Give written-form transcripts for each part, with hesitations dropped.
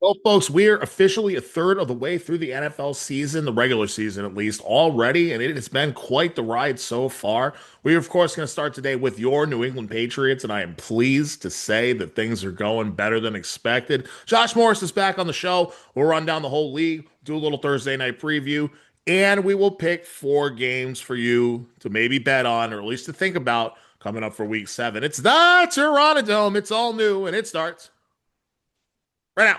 Well, folks, we're officially a third of the way through the NFL season, the regular season at least, already, and it has been quite the ride so far. We are, of course, going to start today with your New England Patriots, and I am pleased to say that things are going better than expected. Josh Morris is back on the show. We'll run down the whole league, do a little Thursday night preview, and we will pick four games for you to maybe bet on, or at least to think about coming up for week 7. It's the Terranadome. It's all new, and it starts right now.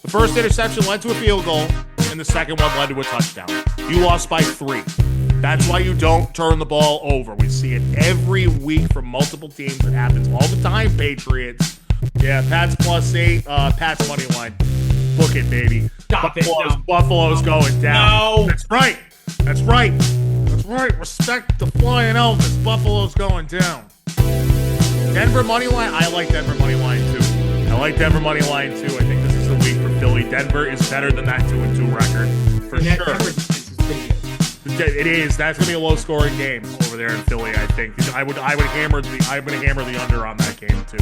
The first interception led to a field goal, and the second one led to a touchdown. You lost by 3. That's why you don't turn the ball over. We see it every week from multiple teams. It happens all the time, Patriots. Yeah, Pats +8, Pats money line. Book it, baby. Stop it. No. Buffalo's going down. No. That's right. That's right. That's right. Respect the flying Elvis. Buffalo's going down. Denver money line. I like Denver money line too. I like Denver money line too. I think this is the week for Philly. Denver is better than that 2-2 record for And that sure. Denver defense is pretty good. It is. That's gonna be a low-scoring game over there in Philly. I think. I'm gonna hammer the under on that game too.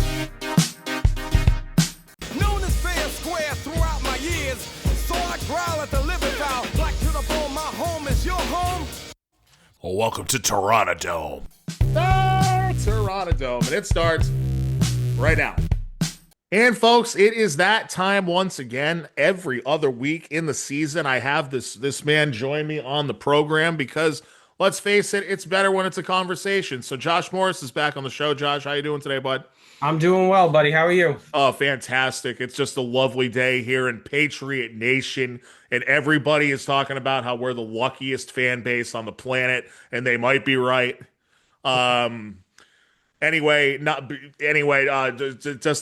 Known as fair and square throughout my years, so I growl at the living foul. Black to the bone, my home is your home. Well, welcome to Terranadome. Terranadome, and it starts right now. And folks, it is that time once again. Every other week in the season, I have this man join me on the program because, let's face it, it's better when it's a conversation. So Josh Morris is back on the show. Josh, how you doing today, bud? I'm doing well, buddy. How are you? Oh, fantastic. It's just a lovely day here in Patriot Nation, and everybody is talking about how we're the luckiest fan base on the planet, and they might be right. Just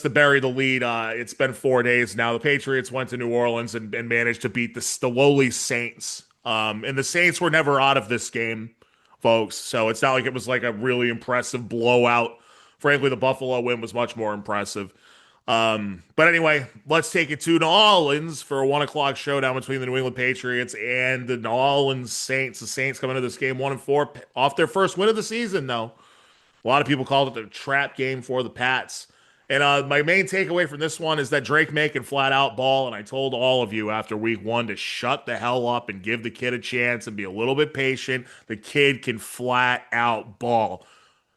to bury the lead, it's been 4 days now. The Patriots went to New Orleans and managed to beat the lowly Saints. And the Saints were never out of this game, folks. So it's not like it was like a really impressive blowout. Frankly, the Buffalo win was much more impressive. But anyway, let's take it to New Orleans for a 1 o'clock showdown between the New England Patriots and the New Orleans Saints. The Saints coming into this game 1-4, off their first win of the season, though. A lot of people called it the trap game for the Pats. And my main takeaway from this one is that Drake May can flat out ball. And I told all of you after week 1 to shut the hell up and give the kid a chance and be a little bit patient. The kid can flat out ball.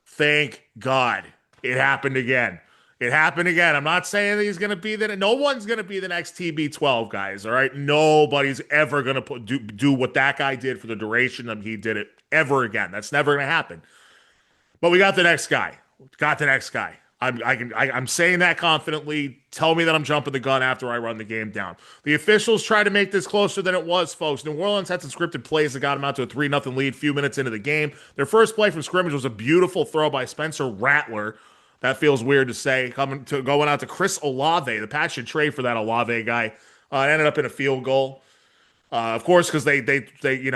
Thank God it happened again. It happened again. I'm not saying that he's going to be no one's going to be the next TB12, guys. All right. Nobody's ever going to do what that guy did for the duration that he did it ever again. That's never going to happen. But we got the next guy. I'm saying that confidently. Tell me that I'm jumping the gun after I run the game down. The officials try to make this closer than it was, folks. New Orleans had some scripted plays that got them out to a 3-0 lead a few minutes into the game. Their first play from scrimmage was a beautiful throw by Spencer Rattler. That feels weird to say. Going out to Chris Olave. The Pats should trade for that Olave guy. It ended up in a field goal. Of course, because they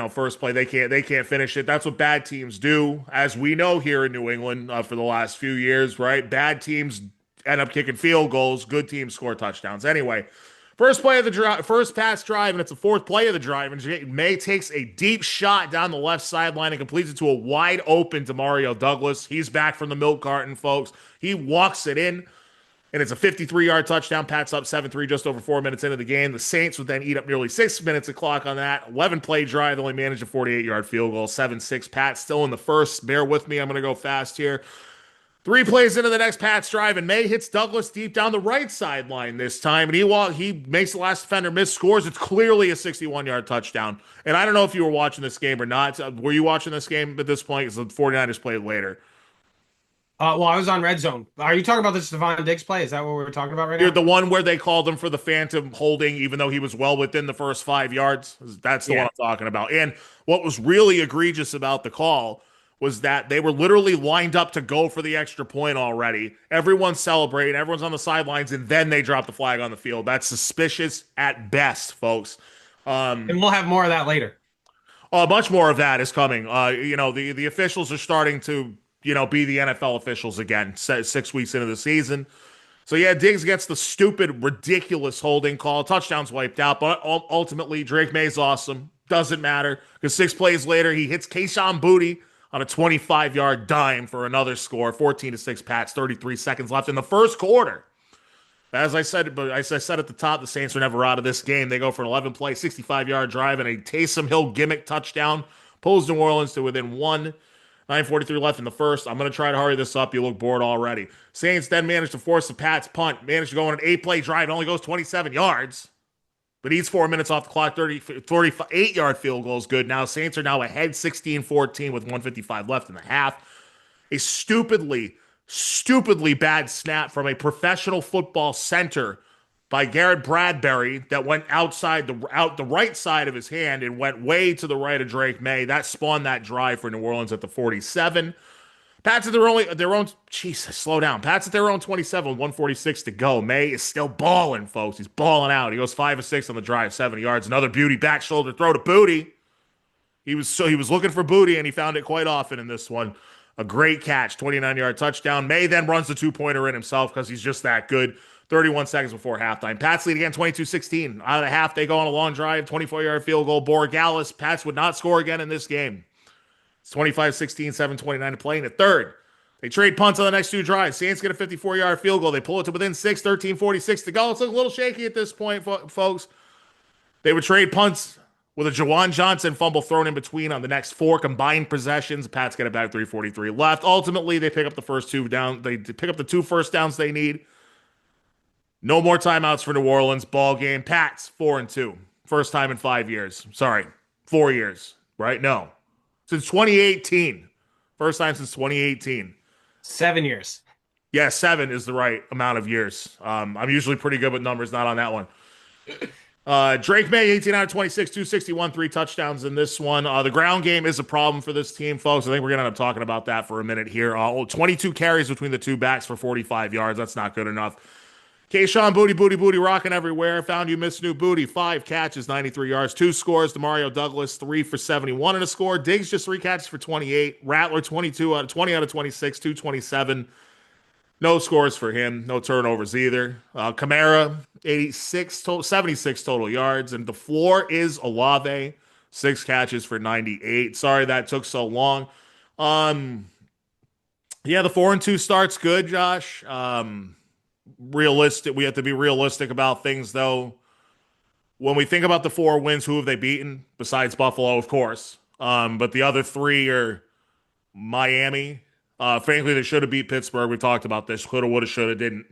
first play they can't finish it. That's what bad teams do, as we know here in New England for the last few years, right? Bad teams end up kicking field goals. Good teams score touchdowns. Anyway, first play of the drive, first pass drive, and it's the fourth play of the drive. And May takes a deep shot down the left sideline and completes it to a wide open Demario Douglas. He's back from the milk carton, folks. He walks it in. And it's a 53-yard touchdown. Pats up 7-3 just over 4 minutes into the game. The Saints would then eat up nearly 6 minutes of clock on that. 11-play drive, only managed a 48-yard field goal. 7-6. Pats still in the first. Bear with me. I'm going to go fast here. 3 plays into the next Pats drive, and May hits Douglas deep down the right sideline this time. And he makes the last defender miss, scores. It's clearly a 61-yard touchdown. And I don't know if you were watching this game or not. Were you watching this game at this point? Because the 49ers played later. Well, I was on red zone. Are you talking about the Stephon Diggs play? Is that what we're talking about right now? You're the one where they called him for the phantom holding, even though he was well within the first 5 yards. That's the one I'm talking about. And what was really egregious about the call was that they were literally lined up to go for the extra point already. Everyone's celebrating, everyone's on the sidelines, and then they drop the flag on the field. That's suspicious at best, folks. And we'll have more of that later. Much more of that is coming. The officials are starting to be the NFL officials again, 6 weeks into the season. So yeah, Diggs gets the stupid, ridiculous holding call. Touchdown's wiped out, but ultimately Drake May's awesome. Doesn't matter because 6 plays later, he hits Kayshon Boutte on a 25-yard dime for another score. 14-6 Pats, 33 seconds left in the first quarter. As I said at the top, the Saints are never out of this game. They go for an 11-play, 65-yard drive and a Taysom Hill gimmick touchdown. Pulls New Orleans to within one. 9:43 left in the first. I'm going to try to hurry this up. You look bored already. Saints then managed to force the Pats punt. Managed to go on an 8-play drive. It only goes 27 yards. But eats 4 minutes off the clock. 38-yard field goal is good. Now Saints are now ahead 16-14 with 1:55 left in the half. A stupidly bad snap from a professional football center by Garrett Bradbury that went out the right side of his hand and went way to the right of Drake May. That spawned that drive for New Orleans at the 47. Pats at their own Jesus, slow down. Pats at their own 27 with 146 to go. May is still balling, folks. He's balling out. He goes 5 of 6 on the drive, 70 yards. Another beauty back shoulder throw to Booty. He was looking for Booty, and he found it quite often in this one. A great catch, 29-yard touchdown. May then runs the 2-pointer in himself because he's just that good. 31 seconds before halftime. Pats lead again, 22-16. Out of the half, they go on a long drive, 24-yard field goal. Borregales. Pats would not score again in this game. It's 25-16, 7:29 to play in the third. They trade punts on the next two drives. Saints get a 54-yard field goal. They pull it to within 6, 13:46 to go. It's a little shaky at this point, folks. They would trade punts with a Jawan Johnson fumble thrown in between on the next 4 combined possessions. The Pats get it back, 3:43 left. Ultimately, they pick up the first 2 down. They pick up the 2 first downs they need. No more timeouts for New Orleans. Ball game. Pats 4-2. First time in 5 years. Sorry, 4 years. Right? No. Since 2018. First time since 2018. 7 years. Yeah, 7 is the right amount of years. I'm usually pretty good with numbers, not on that one. Drake May, 18 out of 26, 261, 3 touchdowns in this one. The ground game is a problem for this team, folks. I think we're going to end up talking about that for a minute here. 22 carries between the two backs for 45 yards. That's not good enough. Kayshawn Booty, rocking everywhere. Found you, Miss New Booty. 5 catches, 93 yards, 2 scores. Demario Douglas, 3 for 71 and a score. Diggs, just 3 catches for 28. Rattler, 20 out of 26, 227. No scores for him. No turnovers either. Kamara, 76 total yards. And the floor is Olave, 6 catches for 98. Sorry that took so long. Yeah, the 4-2 start's good, Josh. Realistic. We have to be realistic about things, though. When we think about the 4 wins, who have they beaten? Besides Buffalo, of course. But the other 3 are Miami. Frankly, they should have beat Pittsburgh. We talked about this. Coulda, woulda, shoulda, didn't.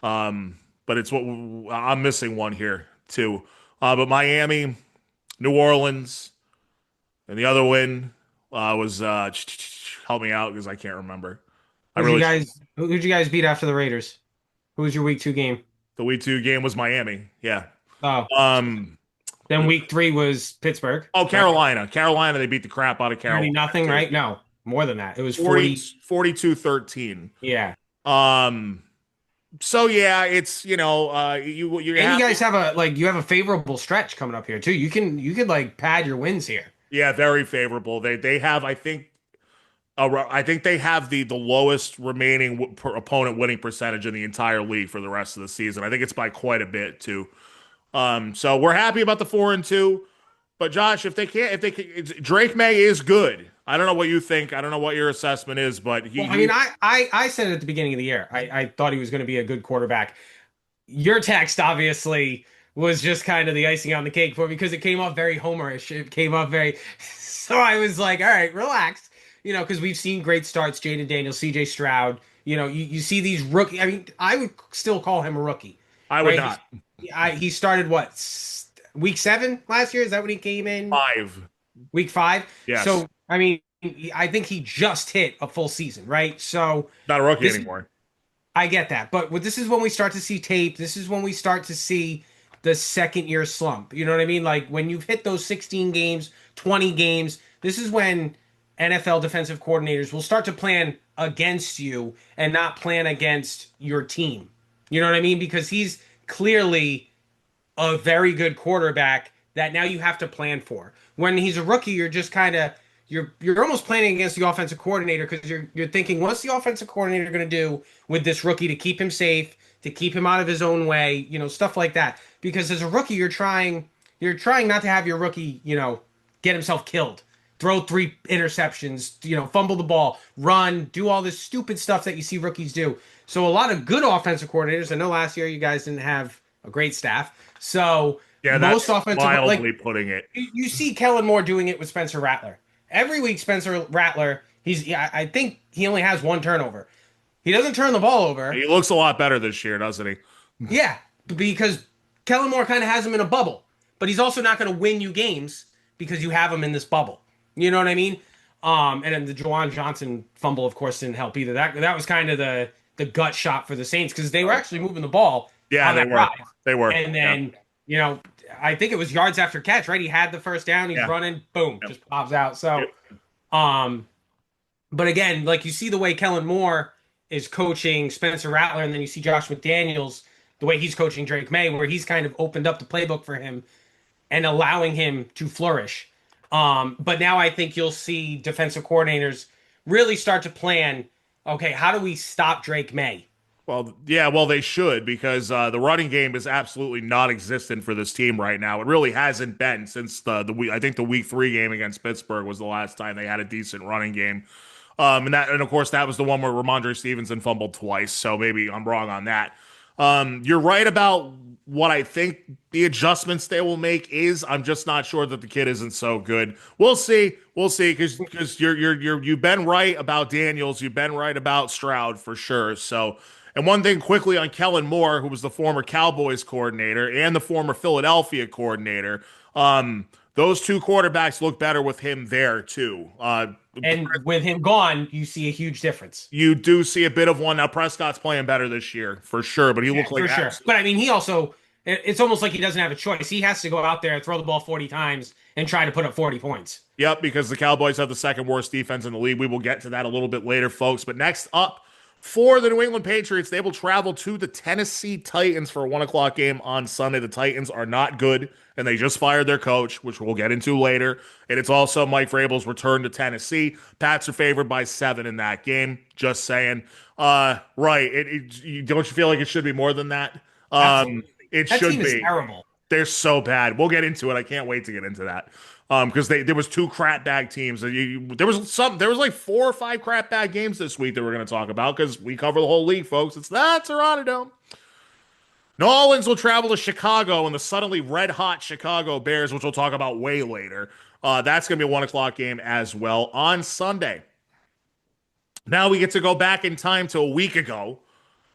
But it's what I'm missing one here, too. But Miami, New Orleans, and the other win was help me out because I can't remember. Who'd you guys beat after the Raiders? Who was your week 2 game? The week 2 game was Miami. Yeah. Oh. Then week 3 was Pittsburgh. Oh, Carolina. Carolina, they beat the crap out of Carolina. 30-0, right? No, more than that. It was 42-13. Yeah. So yeah, it's you guys have a favorable stretch coming up here too. You could like pad your wins here. Yeah, very favorable. They have I think they have the lowest remaining opponent winning percentage in the entire league for the rest of the season. I think it's by quite a bit too. So we're happy about the 4-2. But Josh, if they can't, Drake May is good. I don't know what you think. I don't know what your assessment is, but I said it at the beginning of the year. I thought he was going to be a good quarterback. Your text obviously was just kind of the icing on the cake for me because it came off very homerish. It came off very. So I was like, all right, relax. Because we've seen great starts, Jayden Daniels, C.J. Stroud. You see these rookie. I mean, I would still call him a rookie. I would not. He started what, week 7 last year? Is that when he came in? 5. Week 5? Yes. So, I mean, I think he just hit a full season, right? So not a rookie anymore. I get that. But this is when we start to see tape. This is when we start to see the second-year slump. You know what I mean? Like, when you've hit those 16 games, 20 games, this is when NFL defensive coordinators will start to plan against you and not plan against your team. You know what I mean? Because he's clearly a very good quarterback that now you have to plan for. When he's a rookie, you're just kind of you're almost planning against the offensive coordinator because you're thinking, what's the offensive coordinator going to do with this rookie to keep him safe, to keep him out of his own way, stuff like that. Because as a rookie, you're trying not to have your rookie, get himself killed. throw 3 interceptions, fumble the ball, run, do all this stupid stuff that you see rookies do. So a lot of good offensive coordinators. I know last year you guys didn't have a great staff. So Yeah, most that's offensive, mildly putting it. you see Kellen Moore doing it with Spencer Rattler. Every week, Spencer Rattler, I think he only has 1 turnover. He doesn't turn the ball over. He looks a lot better this year, doesn't he? Yeah, because Kellen Moore kind of has him in a bubble, but he's also not going to win you games because you have him in this bubble. You know what I mean? And then the Juwan Johnson fumble, of course, didn't help either. That was kind of the gut shot for the Saints because they were actually moving the ball. Yeah, they were. Drive. They were. And then, I think it was yards after catch, right? He had the first down. He's running. Boom. Just pops out. So, but again, like you see the way Kellen Moore is coaching Spencer Rattler, and then you see Josh McDaniels, the way he's coaching Drake May, where he's kind of opened up the playbook for him and allowing him to flourish. But now I think you'll see defensive coordinators really start to plan, okay, how do we stop Drake May? Well, yeah, they should because the running game is absolutely non-existent for this team right now. It really hasn't been since the week. I think the week 3 game against Pittsburgh was the last time they had a decent running game. And of course that was the one where Ramondre Stevenson fumbled twice. So maybe I'm wrong on that. You're right about what I think the adjustments they will make is. I'm just not sure that the kid isn't so good. We'll see because you've been right about Daniels. You've been right about Stroud for sure. So. And one thing quickly on Kellen Moore, who was the former Cowboys coordinator and the former Philadelphia coordinator, those 2 quarterbacks look better with him there too. And with him gone, you see a huge difference. You do see a bit of one. Now Prescott's playing better this year for sure, but he looked like for sure. But I mean, he also, it's almost like he doesn't have a choice. He has to go out there, throw the ball 40 times, and try to put up 40 points. Yep, because the Cowboys have the 2nd worst defense in the league. We will get to that a little bit later, folks. But next up, for the New England Patriots, they will travel to the Tennessee Titans for a 1:00 game on Sunday. The Titans are not good, and they just fired their coach, which we'll get into later. And it's also Mike Vrabel's return to Tennessee. Pats are favored by 7 in that game. Just saying. Right. Don't you feel like it should be more than that? Absolutely. It that should team be. Is terrible. They're so bad. We'll get into it. I can't wait to get into that. Because there was 2 crap bag teams. There was like 4 or 5 crap bag games this week that we're going to talk about because we cover the whole league, folks. It's the Terranadome. New Orleans will travel to Chicago and the suddenly red hot Chicago Bears, which we'll talk about way later. That's going to be a 1:00 game as well on Sunday. Now we get to go back in time to a week ago,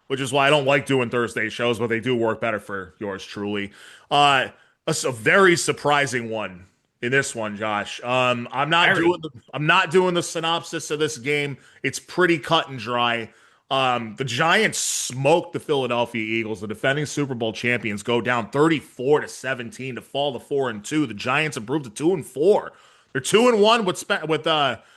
which is why I don't like doing Thursday shows, but they do work better for yours truly. A very surprising one. In this one, Josh, I'm not doing the synopsis of this game. It's pretty cut and dry. The Giants smoked the Philadelphia Eagles. The defending Super Bowl champions go down 34-17 to fall to 4-2. The Giants improved to 2-4. They're 2-1 with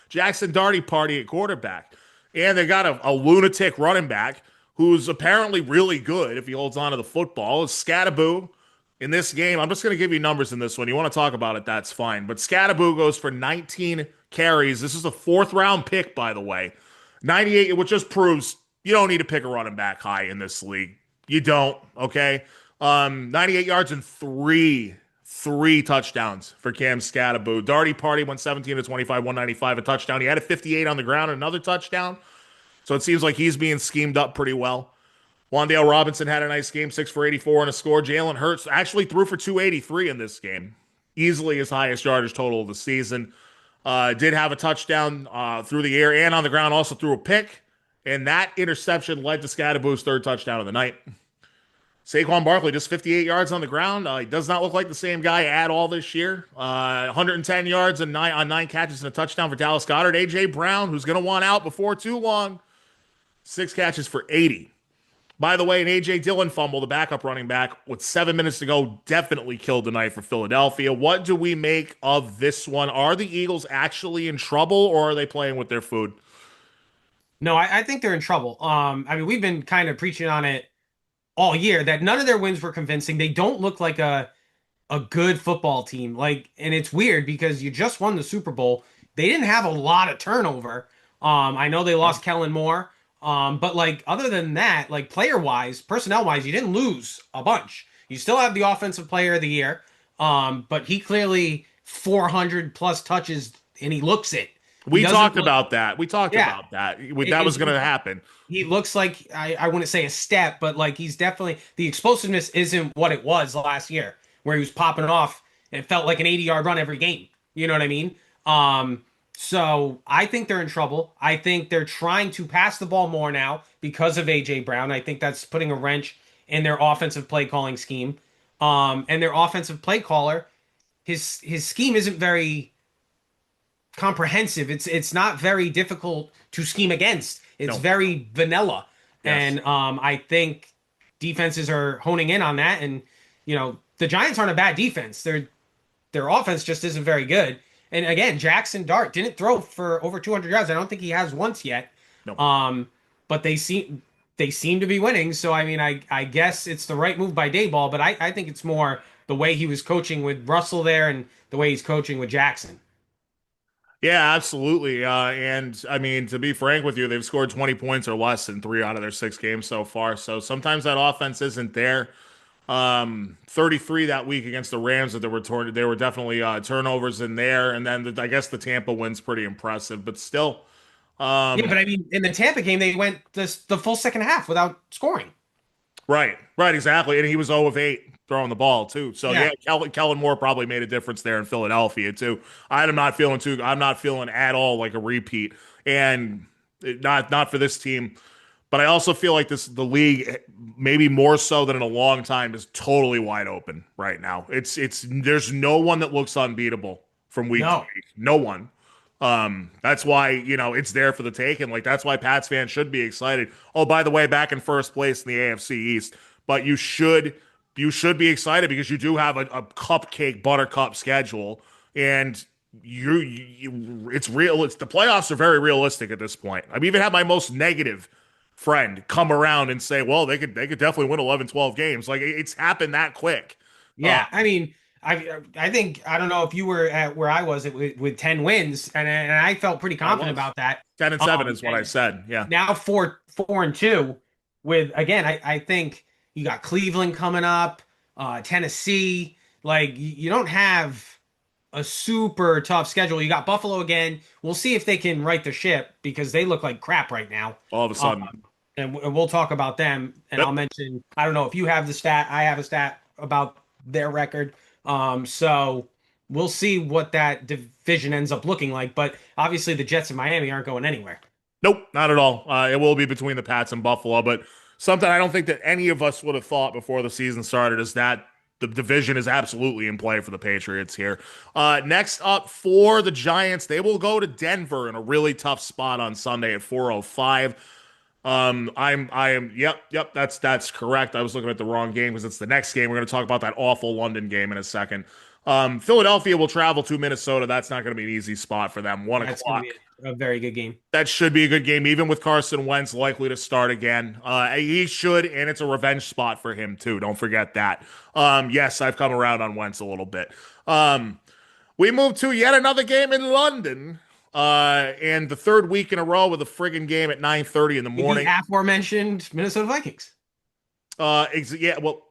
Jackson Darty Party at quarterback, and they got a lunatic running back who's apparently really good if he holds on to the football. It's Scattaboo. In this game, I'm just going to give you numbers in this one. You want to talk about it, that's fine. But Scattaboo goes for 19 carries. This is a 4th-round pick, by the way. 98, which just proves you don't need to pick a running back high in this league. You don't, okay? 98 yards and three touchdowns for Cam Scattaboo. Darty Party went 17-25, 195, a touchdown. He had a 58 on the ground, another touchdown. So it seems like he's being schemed up pretty well. Wan'Dale Robinson had a nice game, 6 for 84 and a score. Jalen Hurts actually threw for 283 in this game. Easily his highest yardage total of the season. Did have a touchdown through the air and on the ground, also threw a pick. And that interception led to Scattaboo's 3rd touchdown of the night. Saquon Barkley, just 58 yards on the ground. He does not look like the same guy at all this year. 110 yards and 9 catches and a touchdown for Dallas Goedert. A.J. Brown, who's going to want out before too long, 6 catches for 80. By the way, an A.J. Dillon fumble, the backup running back, with 7 minutes to go, definitely killed the night for Philadelphia. What do we make of this one? Are the Eagles actually in trouble, or are they playing with their food? No, I think they're in trouble. We've been kind of preaching on it all year that none of their wins were convincing. They don't look like a good football team. And it's weird because you just won the Super Bowl. They didn't have a lot of turnover. I know they lost Kellen Moore. But other than that, player-wise, personnel-wise, you didn't lose a bunch. You still have the offensive player of the year. But he clearly 400 plus touches and he looks it. We doesn't talked look- about that. We talked Yeah. about that. That was going to happen. He looks like I wouldn't say a step, but like he's definitely the explosiveness isn't what it was last year, where he was popping off and it felt like an 80-yard run every game. You know what I mean? So I think they're in trouble. I think they're trying to pass the ball more now because of AJ Brown. I think that's putting a wrench in their offensive play calling scheme. And their offensive play caller, his scheme isn't very comprehensive. It's not very difficult to scheme against. It's very vanilla. Yes. And I think defenses are honing in on that. And the Giants aren't a bad defense. Their offense just isn't very good. And again, Jackson Dart didn't throw for over 200 yards. I don't think he has once yet. No. But they seem to be winning. So I mean, I guess it's the right move by Dayball, but I think it's more the way he was coaching with Russell there and the way he's coaching with Jackson. Yeah, absolutely. And I mean, to be frank with you, they've scored 20 points or less in 3 out of their 6 games so far. So sometimes that offense isn't there. 33 that week against the Rams that there were definitely turnovers in there. And then I guess the Tampa win's pretty impressive, but still. Yeah, but I mean, in the Tampa game, they went the full second half without scoring. Right, exactly. And he was 0 of 8 throwing the ball too. So Yeah. Kellen Moore probably made a difference there in Philadelphia too. I'm not feeling at all like a repeat, and not for this team. But I also feel like the league, maybe more so than in a long time, is totally wide open right now. There's no one that looks unbeatable from week to week. No one. That's why, it's there for the taking. Like, that's why Pats fans should be excited. Oh, by the way, back in first place in the AFC East. But you should be excited because you do have a cupcake buttercup schedule, and it's real. The playoffs are very realistic at this point. I've even had my most negative friend come around and say, well, they could definitely win 11, 12 games. Like, it's happened that quick. Yeah, I mean, I think, I don't know if you were at where I was with 10 wins, and I felt pretty confident about that. 10-7 is what I said. Yeah. Now 4-2 with, again, I think you got Cleveland coming up, Tennessee. Like, you don't have a super tough schedule. You got Buffalo again. We'll see if they can right the ship because they look like crap right now. All of a sudden. And we'll talk about them. And I'll mention, I don't know if you have the stat. I have a stat about their record. So we'll see what that division ends up looking like. But obviously the Jets and Miami aren't going anywhere. Nope, not at all. It will be between the Pats and Buffalo. But something I don't think that any of us would have thought before the season started is that the division is absolutely in play for the Patriots here. Next up for the Giants, they will go to Denver in a really tough spot on Sunday at 4:05. Yep, that's correct. I was looking at the wrong game because it's the next game. We're going to talk about that awful London game in a second. Philadelphia will travel to Minnesota. That's not going to be an easy spot for them. 1 That's o'clock. gonna be a very good game. That should be a good game, even with Carson Wentz likely to start again. He should, and it's a revenge spot for him too. Don't forget that. Yes, I've come around on Wentz a little bit. We move to yet another game in London, and the third week in a row with a friggin' game at 9:30 in the morning. The aforementioned Minnesota Vikings. Yeah, well.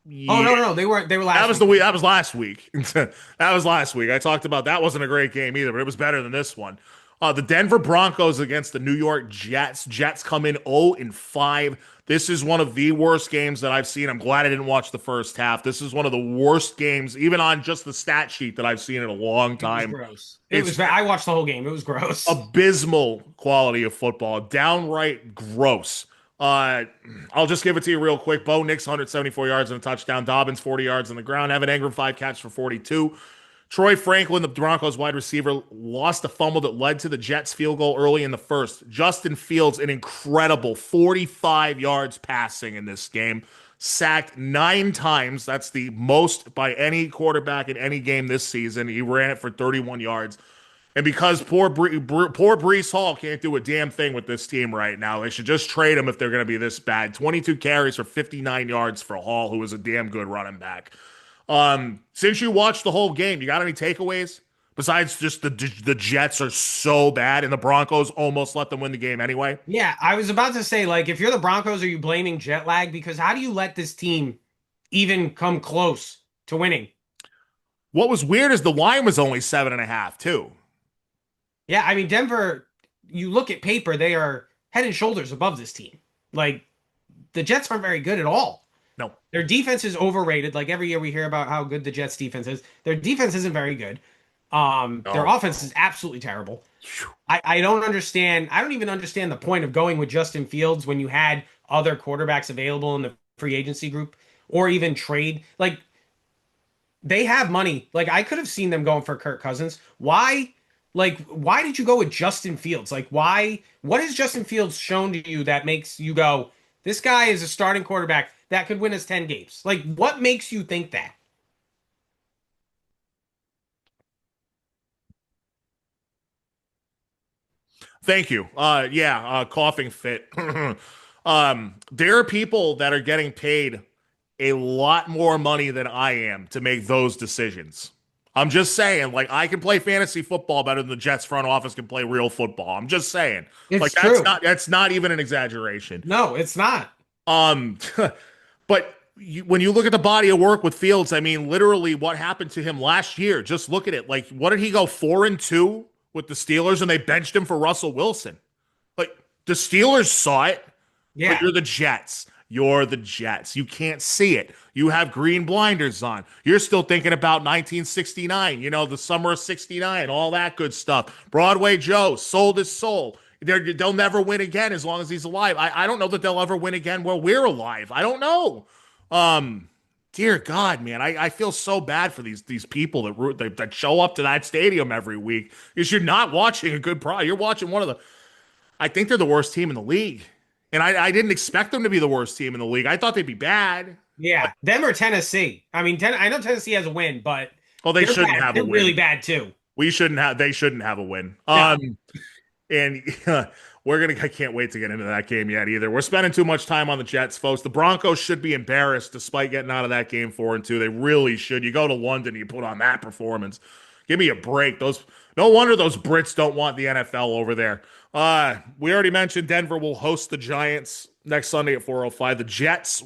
Yeah. Oh no, they were last. That was the week. That was last week. That was last week. I talked about that wasn't a great game either, but it was better than this one. The Denver Broncos against the New York Jets. Jets come in 0-5. This is one of the worst games that I've seen. I'm glad I didn't watch the first half. This is one of the worst games, even on just the stat sheet, that I've seen in a long time. It was gross. I watched the whole game. It was gross. Abysmal quality of football. Downright gross. I'll just give it to you real quick. Bo Nix, 174 yards and a touchdown. Dobbins, 40 yards on the ground. Evan Engram, 5 catches for 42. Troy Franklin, the Broncos wide receiver, lost a fumble that led to the Jets field goal early in the first. Justin Fields, an incredible 45 yards passing in this game. Sacked 9 times. That's the most by any quarterback in any game this season. He ran it for 31 yards. And because poor Breece Hall can't do a damn thing with this team right now, they should just trade him if they're going to be this bad. 22 carries for 59 yards for Hall, who is a damn good running back. Since you watched the whole game, you got any takeaways? Besides just the Jets are so bad and the Broncos almost let them win the game anyway? Yeah, I was about to say, like, if you're the Broncos, are you blaming jet lag? Because how do you let this team even come close to winning? What was weird is the line was only 7.5 too. Yeah, I mean, Denver, you look at paper, they are head and shoulders above this team. Like, the Jets aren't very good at all. No. Their defense is overrated. Like, every year we hear about how good the Jets defense is. Their defense isn't very good. Their No. offense is absolutely terrible. I don't understand. I don't even understand the point of going with Justin Fields when you had other quarterbacks available in the free agency group or even trade. Like, they have money. Like, I could have seen them going for Kirk Cousins. Why? Like, why did you go with Justin Fields? Like, why? What has Justin Fields shown to you that makes you go, this guy is a starting quarterback that could win us 10 games? Like, what makes you think that? Thank you. Coughing fit. There are people that are getting paid a lot more money than I am to make those decisions. I'm just saying, like, I can play fantasy football better than the Jets front office can play real football. I'm just saying. It's Like, true. that's not even an exaggeration. No, it's not. Um, but when you look at the body of work with Fields, I mean, literally what happened to him last year, just look at it. Like, what did he go 4-2 with the Steelers and they benched him for Russell Wilson? Like, the Steelers saw it, but Yeah. you're the Jets. You're the Jets. You can't see it. You have green blinders on. You're still thinking about 1969, the summer of 69, all that good stuff. Broadway Joe sold his soul. They'll never win again as long as he's alive. I don't know that they'll ever win again while we're alive. I don't know. Dear God, man, I feel so bad for these people that show up to that stadium every week. Because you're not watching a good product. You're watching one of the. I think they're the worst team in the league. And I didn't expect them to be the worst team in the league. I thought they'd be bad. Yeah. Them or Tennessee. I mean, I know Tennessee has a win, but Well, they they're shouldn't bad. have a They're win. really bad too. They shouldn't have a win. No. And I can't wait to get into that game yet either. We're spending too much time on the Jets, folks. The Broncos should be embarrassed despite getting out of that game 4-2. They really should. You go to London, you put on that performance. Give me a break. No wonder those Brits don't want the NFL over there. We already mentioned Denver will host the Giants next Sunday at 4:05. The Jets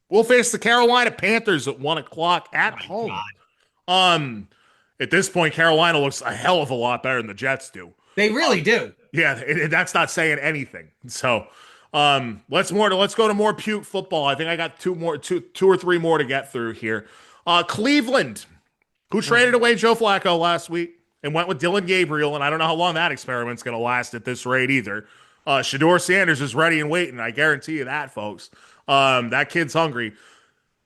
will face the Carolina Panthers at 1:00 at home. God. At this point, Carolina looks a hell of a lot better than the Jets do. They really do. Yeah, that's not saying anything. So, let's go to more Pute football. I think I got two or three more to get through here. Cleveland, who traded away Joe Flacco last week and went with Dylan Gabriel, and I don't know how long that experiment's going to last at this rate either. Shador Sanders is ready and waiting. I guarantee you that, folks. That kid's hungry.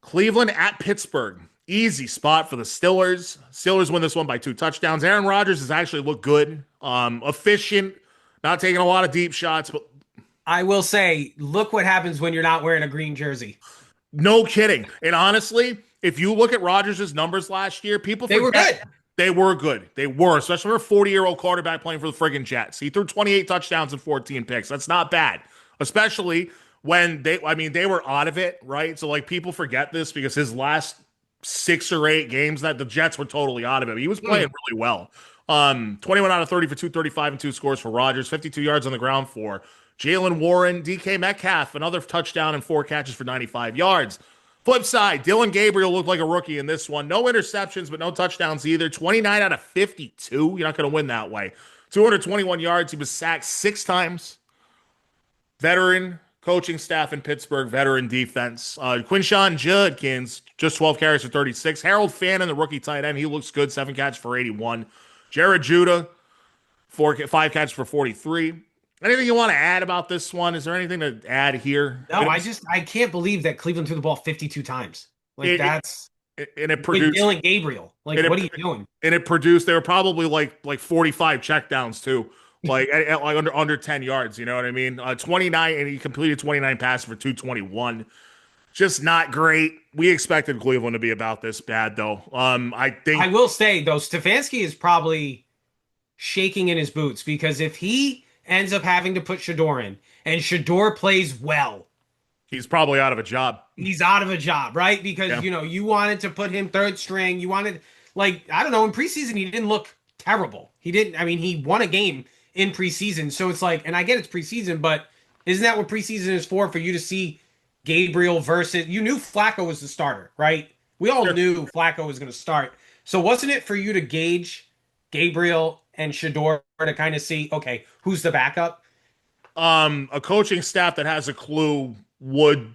Cleveland at Pittsburgh. Easy spot for the Steelers. Steelers win this one by 2 touchdowns. Aaron Rodgers has actually looked good, efficient, not taking a lot of deep shots, but I will say, look what happens when you're not wearing a green jersey. no kidding. And honestly, if you look at Rodgers' numbers last year, people They were forget good. they were good. They were, especially for a 40-year-old quarterback playing for the friggin' Jets. He threw 28 touchdowns and 14 picks. That's not bad, especially when they were out of it, right? So, like, people forget this because his last 6 or 8 games that the Jets were totally out of it. He was playing really well. 21 out of 30 for 235 and 2 scores for Rodgers, 52 yards on the ground for Jalen Warren, DK Metcalf, another touchdown and 4 catches for 95 yards. Flip side, Dylan Gabriel looked like a rookie in this one. No interceptions, but no touchdowns either. 29 out of 52. You're not going to win that way. 221 yards. He was sacked 6 times. Veteran coaching staff in Pittsburgh, veteran defense. Quinshawn Judkins, just 12 carries for 36. Harold Fannin, the rookie tight end, he looks good, 7 catches for 81. Jared Judah, 5 catches for 43. Anything you want to add about this one? Is there anything to add here? No, I can't believe that Cleveland threw the ball 52 times. Like, that's and it with produced Dylan Gabriel. Like, and what are you doing? and it produced. They were probably like 45 checkdowns too, like like under 10 yards. You know what I mean? 29, and he completed 29 passes for 221. Just not great. We expected Cleveland to be about this bad though. I think I will say though, Stefanski is probably shaking in his boots because if he ends up having to put Shador in and Shador plays well, he's probably out of a job. he's out of a job, right? Because you wanted to put him third string. You wanted, like, I don't know, in preseason he didn't look terrible. He didn't. I mean, he won a game in preseason, so it's like, and I get it's preseason, but isn't that what preseason is for you to see Gabriel versus? You knew Flacco was the starter, right? We all knew Flacco was going to start. So wasn't it for you to gauge Gabriel and Shador to kind of see, okay, who's the backup? A coaching staff that has a clue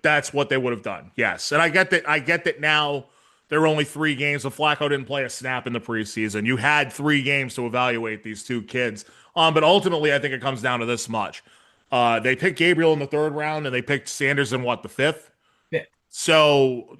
that's what they would have done. Yes. And I get that now there were only 3 games, so Flacco didn't play a snap in the preseason. You had 3 games to evaluate these 2 kids. But ultimately I think it comes down to this much. They picked Gabriel in the 3rd round and they picked Sanders in what, the 5th? Yeah. So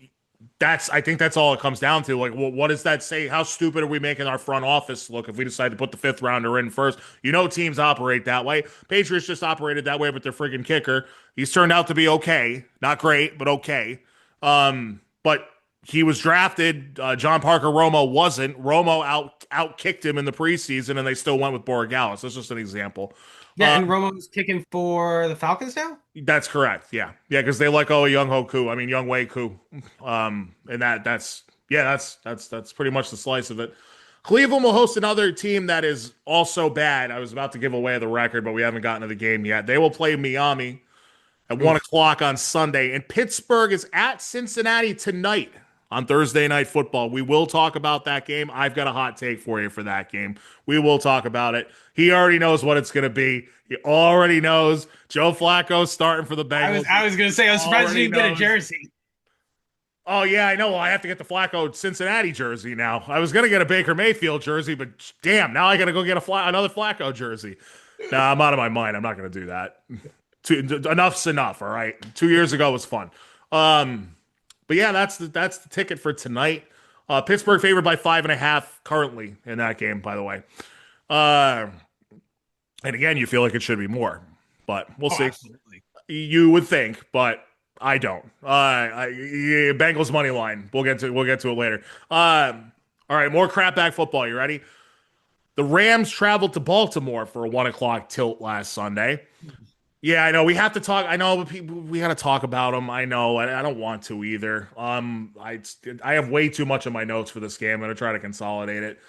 I think that's all it comes down to. Like, well, what does that say? How stupid are we making our front office look if we decide to put the 5th rounder in first? You know, teams operate that way. Patriots just operated that way with their friggin' kicker. He's turned out to be okay. Not great, but okay. But he was drafted. John Parker Romo wasn't. Romo out kicked him in the preseason, and they still went with Borregales. That's just an example. Yeah, and Romo's kicking for the Falcons now? That's correct. Yeah. Yeah, because they let go of Young Wei Koo. And that's pretty much the slice of it. Cleveland will host another team that is also bad. I was about to give away the record, but we haven't gotten to the game yet. They will play Miami at 1 o'clock on Sunday. And Pittsburgh is at Cincinnati tonight on Thursday Night Football. We will talk about that game. I've got a hot take for you for that game. We will talk about it. He already knows what it's going to be. He already knows Joe Flacco starting for the Bengals. I was going to say, I was surprised you didn't get a jersey. Oh, yeah, I know. Well, I have to get the Flacco Cincinnati jersey now. I was going to get a Baker Mayfield jersey, but damn, now I got to go get another Flacco jersey. Nah, I'm out of my mind. I'm not going to do that. Enough's enough, all right? 2 years ago was fun. But yeah, that's the ticket for tonight. Pittsburgh favored by 5.5 currently in that game, by the way. And again, you feel like it should be more, but we'll see. Absolutely. You would think, but I don't. Bengals money line. We'll get to it later. All right, more crapback football. You ready? The Rams traveled to Baltimore for a 1 o'clock tilt last Sunday. Yeah, I know. We have to talk. I know we got to talk about them. I know. I don't want to either. I have way too much in my notes for this game. I'm going to try to consolidate it.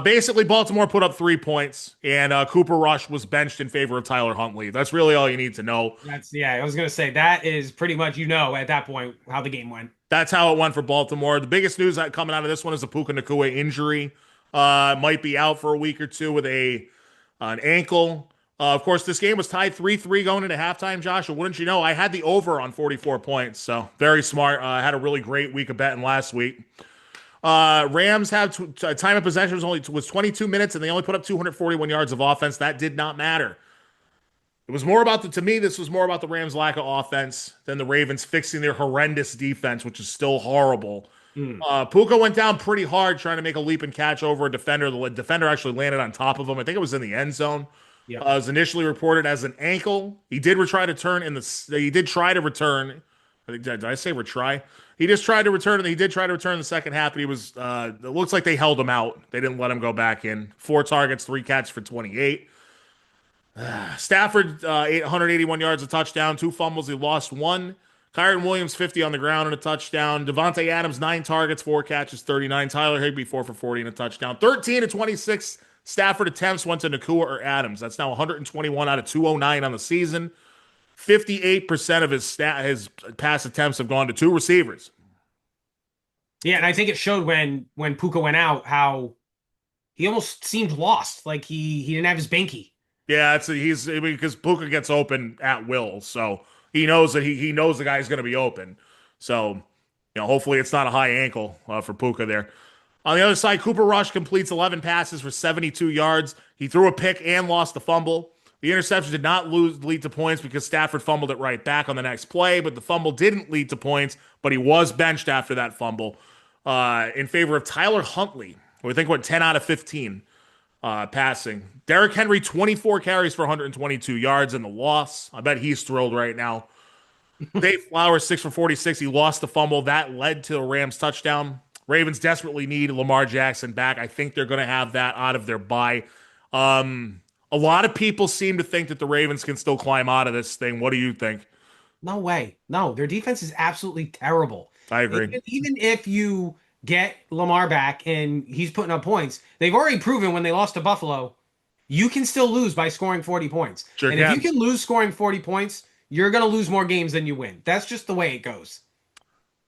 Basically, Baltimore put up 3 points, and Cooper Rush was benched in favor of Tyler Huntley. That's really all you need to know. I was going to say, that is pretty much, at that point, how the game went. That's how it went for Baltimore. The biggest news coming out of this one is the Puka Nacua injury. Might be out for a week or two with an ankle. Of course, this game was tied 3-3 going into halftime, Josh. And wouldn't you know, I had the over on 44 points. So very smart. I had a really great week of betting last week. Rams had time of possession was 22 minutes, and they only put up 241 yards of offense. That did not matter. It was more about this was more about the Rams' lack of offense than the Ravens fixing their horrendous defense, which is still horrible. Puka went down pretty hard trying to make a leap and catch over a defender. The defender actually landed on top of him. I think it was in the end zone. It was initially reported as an ankle. He did try to return. Did I say retry? He just tried to return, and he did try to return in the second half, but he was. It looks like they held him out. They didn't let him go back in. 4 targets, 3 catches for 28. Stafford, 181 yards, a touchdown, 2 fumbles. He lost 1. Kyron Williams, 50 on the ground and a touchdown. Devontae Adams, 9 targets, 4 catches, 39. Tyler Higbee, 4 for 40 and a touchdown. 13 to 26 Stafford attempts went to Nacua or Adams. That's now 121 out of 209 on the season. 58% of his pass attempts have gone to 2 receivers. Yeah, and I think it showed when Puka went out how he almost seemed lost. Like he didn't have his banky. Yeah, because Puka gets open at will, so he knows that he knows the guy's going to be open. So, hopefully it's not a high ankle for Puka there. On the other side, Cooper Rush completes 11 passes for 72 yards. He threw a pick and lost the fumble. The interception did not lead to points because Stafford fumbled it right back on the next play, but the fumble didn't lead to points, but he was benched after that fumble in favor of Tyler Huntley, who I think went 10 out of 15 passing. Derrick Henry, 24 carries for 122 yards in the loss. I bet he's thrilled right now. Dave Flowers, 6 for 46. He lost the fumble. That led to a Rams touchdown. Ravens desperately need Lamar Jackson back. I think they're going to have that out of their bye. A lot of people seem to think that the Ravens can still climb out of this thing. What do you think? No way. No, their defense is absolutely terrible. I agree. Even if you get Lamar back and he's putting up points, they've already proven when they lost to Buffalo, you can still lose by scoring 40 points. Sure and can. If you can lose scoring 40 points, you're going to lose more games than you win. That's just the way it goes.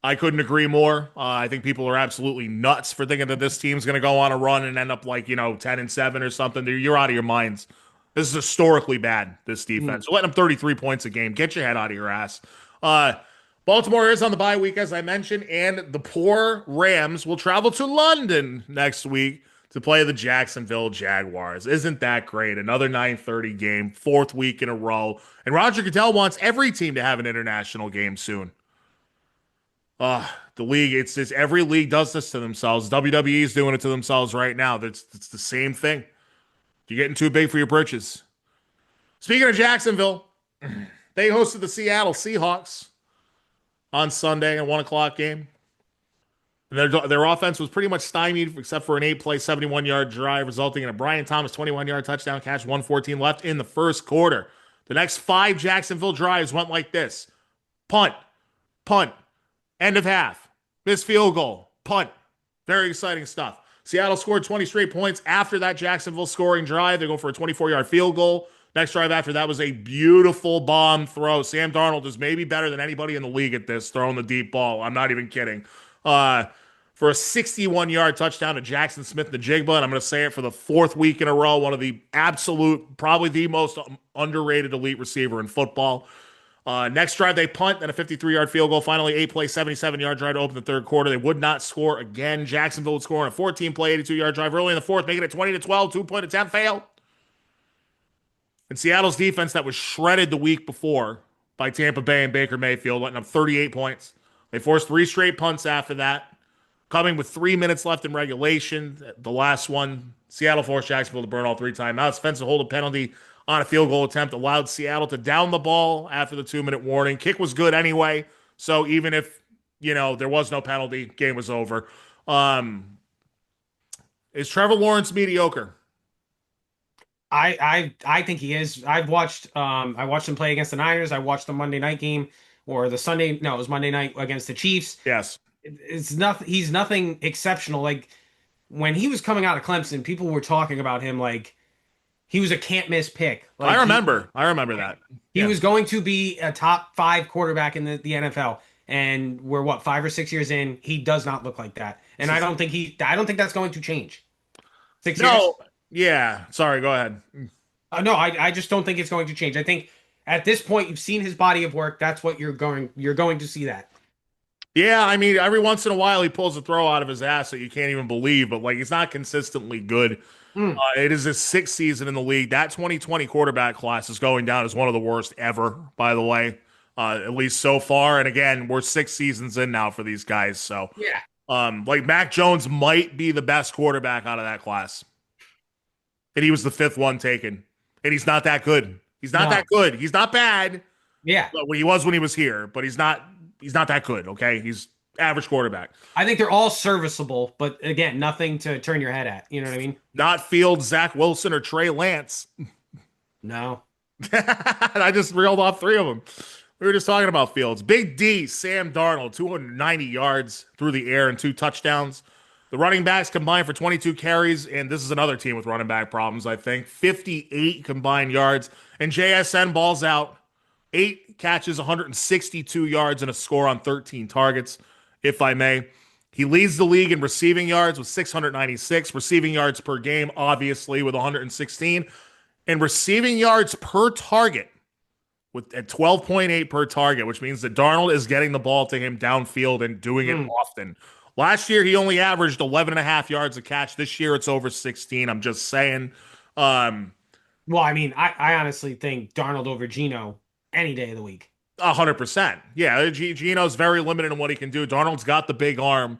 I couldn't agree more. I think people are absolutely nuts for thinking that this team's going to go on a run and end up like, 10-7 or something. You're out of your minds. This is historically bad, this defense. You're letting them 33 points a game. Get your head out of your ass. Baltimore is on the bye week, as I mentioned, and the poor Rams will travel to London next week to play the Jacksonville Jaguars. Isn't that great? Another 9:30 game, fourth week in a row. And Roger Goodell wants every team to have an international game soon. The league, it's just every league does this to themselves. WWE is doing it to themselves right now. It's the same thing. You're getting too big for your britches. Speaking of Jacksonville, they hosted the Seattle Seahawks on Sunday, a 1 o'clock game. And their offense was pretty much stymied except for an 8-play, 71-yard drive, resulting in a Brian Thomas 21-yard touchdown catch, 1:14 left in the first quarter. The next 5 Jacksonville drives went like this: punt, end of half, missed field goal, punt. Very exciting stuff. Seattle scored 20 straight points after that Jacksonville scoring drive. They go for a 24-yard field goal. Next drive after that was a beautiful bomb throw. Sam Darnold is maybe better than anybody in the league at this, throwing the deep ball. I'm not even kidding. For a 61-yard touchdown to Jackson Smith-Njigba, and I'm going to say it for the 4th week in a row, one of the absolute, probably the most underrated elite receiver in football. Next drive, they punt, then a 53-yard field goal. Finally, 8-play, 77-yard drive to open the third quarter. They would not score again. Jacksonville would score on a 14-play, 82-yard drive early in the fourth, making it 20-12, 2-point attempt fail. And Seattle's defense that was shredded the week before by Tampa Bay and Baker Mayfield, letting up 38 points. They forced 3 straight punts after that, coming with 3 minutes left in regulation. The last one, Seattle forced Jacksonville to burn all 3 timeouts. Offensive hold a penalty on a field goal attempt allowed Seattle to down the ball after the 2-minute warning. Kick was good anyway, so even if, there was no penalty, game was over. Is Trevor Lawrence mediocre? I think he is. I watched him play against the Niners. I watched the Monday night game, or the Sunday. No, it was Monday night against the Chiefs. Yes. It's nothing. He's nothing exceptional. Like when he was coming out of Clemson, people were talking about him like he was a can't miss pick. Like, I remember that. He was going to be a top 5 quarterback in the NFL. And we're 5 or 6 years in. He does not look like that. And I don't think that's going to change. 6 years? Yeah. Sorry, go ahead. No, I just don't think it's going to change. I think at this point you've seen his body of work. That's what you're going to see that. Yeah, I mean, every once in a while he pulls a throw out of his ass that you can't even believe, but he's not consistently good. It is his 6th season in the league. That 2020 quarterback class is going down as one of the worst ever, by the way, at least so far. And again, we're 6 seasons in now for these guys. So, yeah, Mac Jones might be the best quarterback out of that class. And he was the 5th one taken. And he's not that good. He's not that good. He's not bad. Yeah. He was when he was here, but he's not that good, okay? He's average quarterback. I think they're all serviceable, but again, nothing to turn your head at. You know what I mean? Not Fields, Zach Wilson, or Trey Lance. No. I just reeled off 3 of them. We were just talking about Fields. Big D, Sam Darnold, 290 yards through the air and 2 touchdowns. The running backs combined for 22 carries, and this is another team with running back problems, I think. 58 combined yards, and JSN balls out. 8 catches, 162 yards, and a score on 13 targets, if I may. He leads the league in receiving yards with 696, receiving yards per game, obviously, with 116, and receiving yards per target at 12.8 per target, which means that Darnold is getting the ball to him downfield and doing it often. Last year, he only averaged 11.5 yards a catch. This year, it's over 16. I'm just saying. Well, I mean, I honestly think Darnold over Geno any day of the week. 100%. Yeah, Geno's very limited in what he can do. Darnold's got the big arm.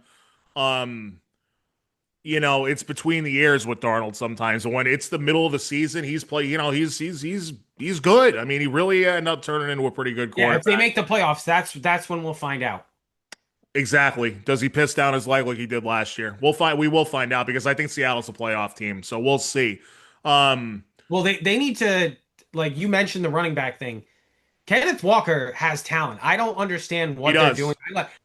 It's between the ears with Darnold sometimes. And when it's the middle of the season, he's good. I mean, he really ended up turning into a pretty good quarterback. Yeah, if they make the playoffs, that's when we'll find out. Exactly. Does he piss down his leg like he did last year? We will find out because I think Seattle's a playoff team. So we'll see. Well, they need to, like you mentioned the running back thing. Kenneth Walker has talent. I don't understand what they're doing.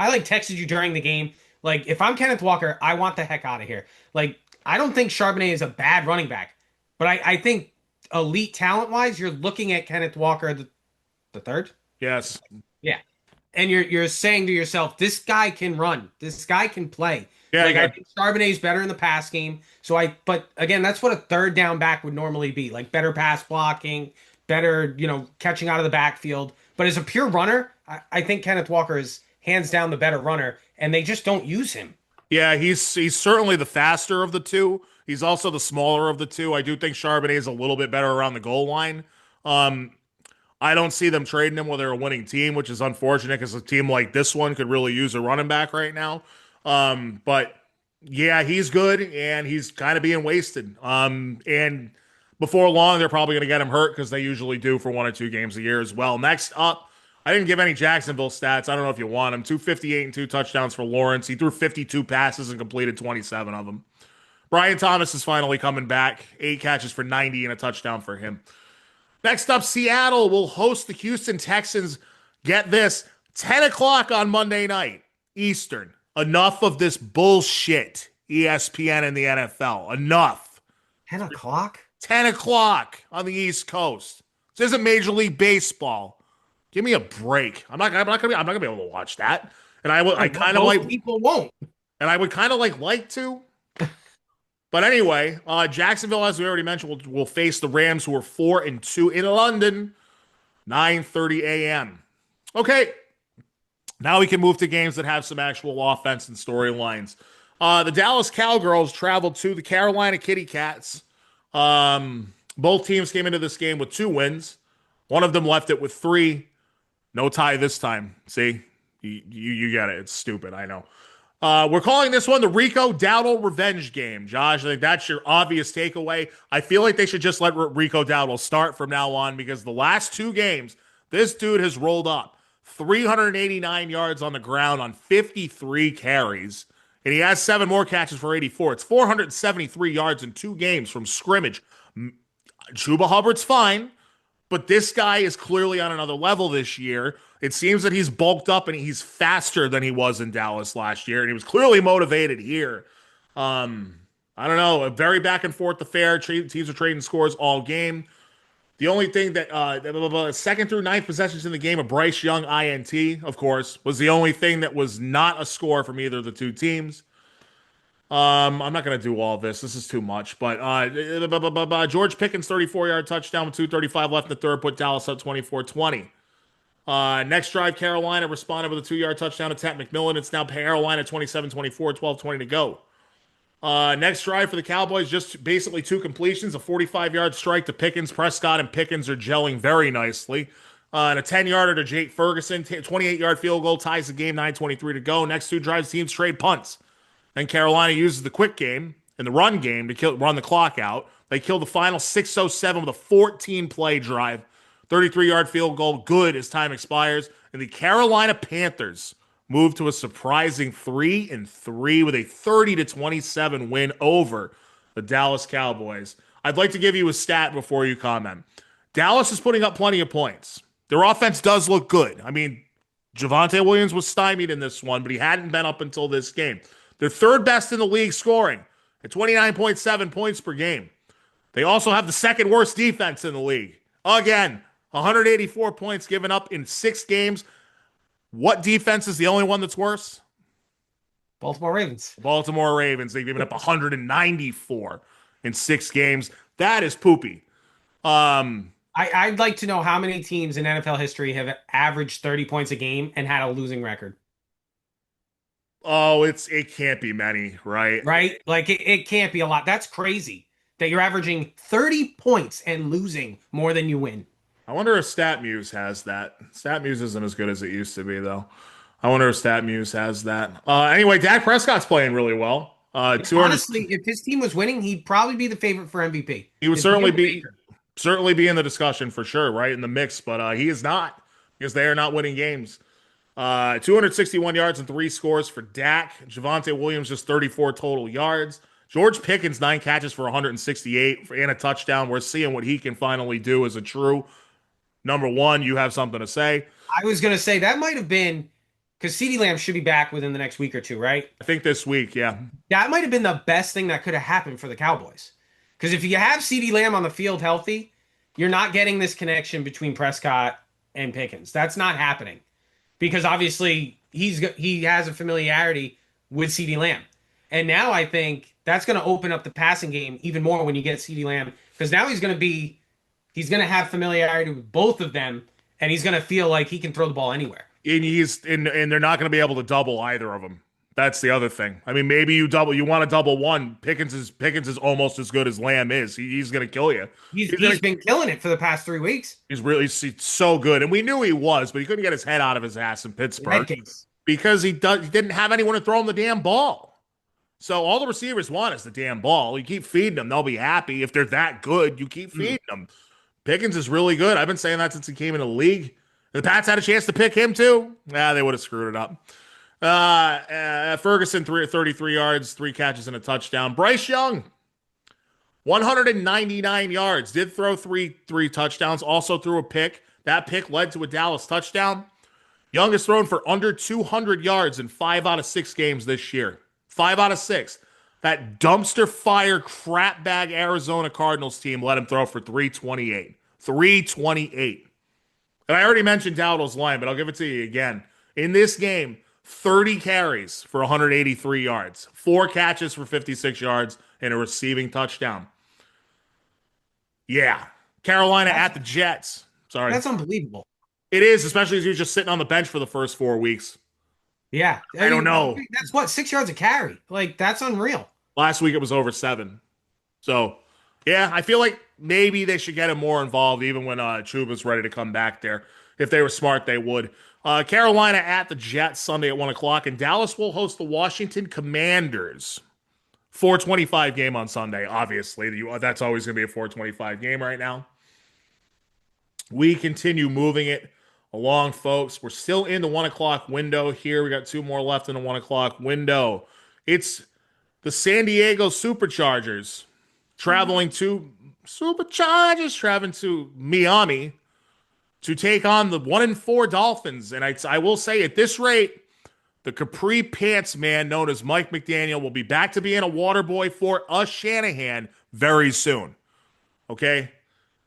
I texted you during the game. Like, if I'm Kenneth Walker, I want the heck out of here. Like, I don't think Charbonnet is a bad running back, but I think elite talent-wise, you're looking at Kenneth Walker the 3rd. Yes. Yeah. and you're saying to yourself, this guy can run, this guy can play. Yeah, Like I think Charbonnet's better in the pass game. But again, that's what a third down back would normally be. Like better pass blocking, better, catching out of the backfield. But as a pure runner, I think Kenneth Walker is hands down the better runner, and they just don't use him. Yeah, he's certainly the faster of the two. He's also the smaller of the two. I do think Charbonnet is a little bit better around the goal line. I don't see them trading him while they're a winning team, which is unfortunate because a team like this one could really use a running back right now. But yeah, he's good and he's kind of being wasted. And before long, they're probably going to get him hurt because they usually do for 1 or 2 games a year as well. Next up, I didn't give any Jacksonville stats. I don't know if you want them. 258 and 2 touchdowns for Lawrence. He threw 52 passes and completed 27 of them. Brian Thomas is finally coming back. 8 catches for 90 and a touchdown for him. Next up, Seattle will host the Houston Texans. Get this, 10 o'clock on Monday night, Eastern. Enough of this bullshit, ESPN and the NFL. Enough. 10 o'clock? 10 o'clock on the East Coast. This isn't Major League Baseball. Give me a break. I'm not gonna be able to watch that. And I kind of like people won't. And I would kind of like to. But anyway, Jacksonville, as we already mentioned, will face the Rams, who are 4-2 in London, 9:30 a.m. Okay, now we can move to games that have some actual offense and storylines. The Dallas Cowgirls traveled to the Carolina Kitty Cats. Both teams came into this game with 2 wins. One of them left it with 3. No tie this time. See, you get it. It's stupid. I know. We're calling this one the Rico Dowdle revenge game. Josh, I think that's your obvious takeaway. I feel like they should just let Rico Dowdle start from now on because the last 2 games, this dude has rolled up 389 yards on the ground on 53 carries, and he has 7 more catches for 84. It's 473 yards in 2 games from scrimmage. Chuba Hubbard's fine, but this guy is clearly on another level this year. It seems that he's bulked up and he's faster than he was in Dallas last year, and he was clearly motivated here. I don't know, a very back and forth affair. Teams are trading scores all game. The only thing that second through 9th possessions in the game, a Bryce Young INT, of course, was the only thing that was not a score from either of the 2 teams. I'm not going to do all this. This is too much. But George Pickens, 34-yard touchdown with 2:35 left in the third, put Dallas up 24-20. Next drive, Carolina responded with a 2-yard touchdown to Tat McMillan. It's now Carolina 27-24, 12:20 to go. Next drive for the Cowboys, just basically 2 completions, a 45-yard strike to Pickens. Prescott and Pickens are gelling very nicely. And a 10-yarder to Jake Ferguson, 28-yard field goal, ties the game, 9:23 to go. Next 2 drives, teams trade punts. Then Carolina uses the quick game and the run game to run the clock out. They kill the final 6:07 with a 14-play drive. 33-yard field goal, good as time expires. And the Carolina Panthers move to a surprising 3-3 with a 30-27 win over the Dallas Cowboys. I'd like to give you a stat before you comment. Dallas is putting up plenty of points. Their offense does look good. I mean, Javonte Williams was stymied in this one, but he hadn't been up until this game. They're 3rd best in the league scoring at 29.7 points per game. They also have the 2nd worst defense in the league. Again, 184 points given up in 6 games. What defense is the only one that's worse? Baltimore Ravens. Baltimore Ravens. They've given up 194 in 6 games. That is poopy. I'd like to know how many teams in NFL history have averaged 30 points a game and had a losing record. Oh, it can't be many, right? Right? Like, it can't be a lot. That's crazy that you're averaging 30 points and losing more than you win. I wonder if StatMuse has that. StatMuse isn't as good as it used to be, though. I wonder if StatMuse has that. Anyway, Dak Prescott's playing really well. Honestly, if his team was winning, he'd probably be the favorite for MVP. He would certainly be in the discussion for sure, right? In the mix, but he is not because they are not winning games. 261 yards and 3 scores for Dak. Javonte Williams just 34 total yards. George Pickens 9 catches for 168 and a touchdown. We're seeing what he can finally do as a true number 1. You have something to say? I was going to say that might have been because CeeDee Lamb should be back within the next week or 2, right? I think this week, yeah. That might have been the best thing that could have happened for the Cowboys. Because if you have CeeDee Lamb on the field healthy, you're not getting this connection between Prescott and Pickens. That's not happening. because obviously he has a familiarity with CeeDee Lamb. And now I think that's going to open up the passing game even more when you get CeeDee Lamb, because now he's going to have familiarity with both of them, and he's going to feel like he can throw the ball anywhere. And they're not going to be able to double either of them. That's the other thing. I mean, maybe you want to double one. Pickens is almost as good as Lamb is. He's going to kill you. He's been killing it for the past 3 weeks. He's so good, and we knew he was, but he couldn't get his head out of his ass in Pittsburgh because he didn't have anyone to throw him the damn ball. So all the receivers want is the damn ball. You keep feeding them, they'll be happy. If they're that good, you keep feeding them. Pickens is really good. I've been saying that since he came in the league. The Pats had a chance to pick him too. They would have screwed it up. Ferguson, 33 yards, 3 catches and a touchdown. Bryce Young, 199 yards. Did throw three touchdowns. Also threw a pick. That pick led to a Dallas touchdown. Young has thrown for under 200 yards in 5 out of 6 games this year. 5 out of 6. That dumpster fire crap bag Arizona Cardinals team let him throw for 328. 328. And I already mentioned Dowdle's line, but I'll give it to you again. In this game, 30 carries for 183 yards, 4 catches for 56 yards, and a receiving touchdown. Yeah. Carolina at the Jets. Sorry. That's unbelievable. It is, especially as you're just sitting on the bench for the first 4 weeks. Yeah. I don't know. That's what, 6 yards a carry. Like, that's unreal. Last week it was over 7. So, yeah, I feel like maybe they should get him more involved even when Chuba's ready to come back there. If they were smart, they would. Carolina at the Jets Sunday at 1 o'clock, and Dallas will host the Washington Commanders. 4:25 game on Sunday, obviously. That's always going to be a 4:25 game right now. We continue moving it along, folks. We're still in the 1 o'clock window here. We got 2 more left in the 1 o'clock window. It's the San Diego Superchargers traveling to Miami to take on the 1-4 Dolphins. And I will say, at this rate, the Capri Pants man known as Mike McDaniel will be back to being a water boy for us Shanahan very soon. Okay?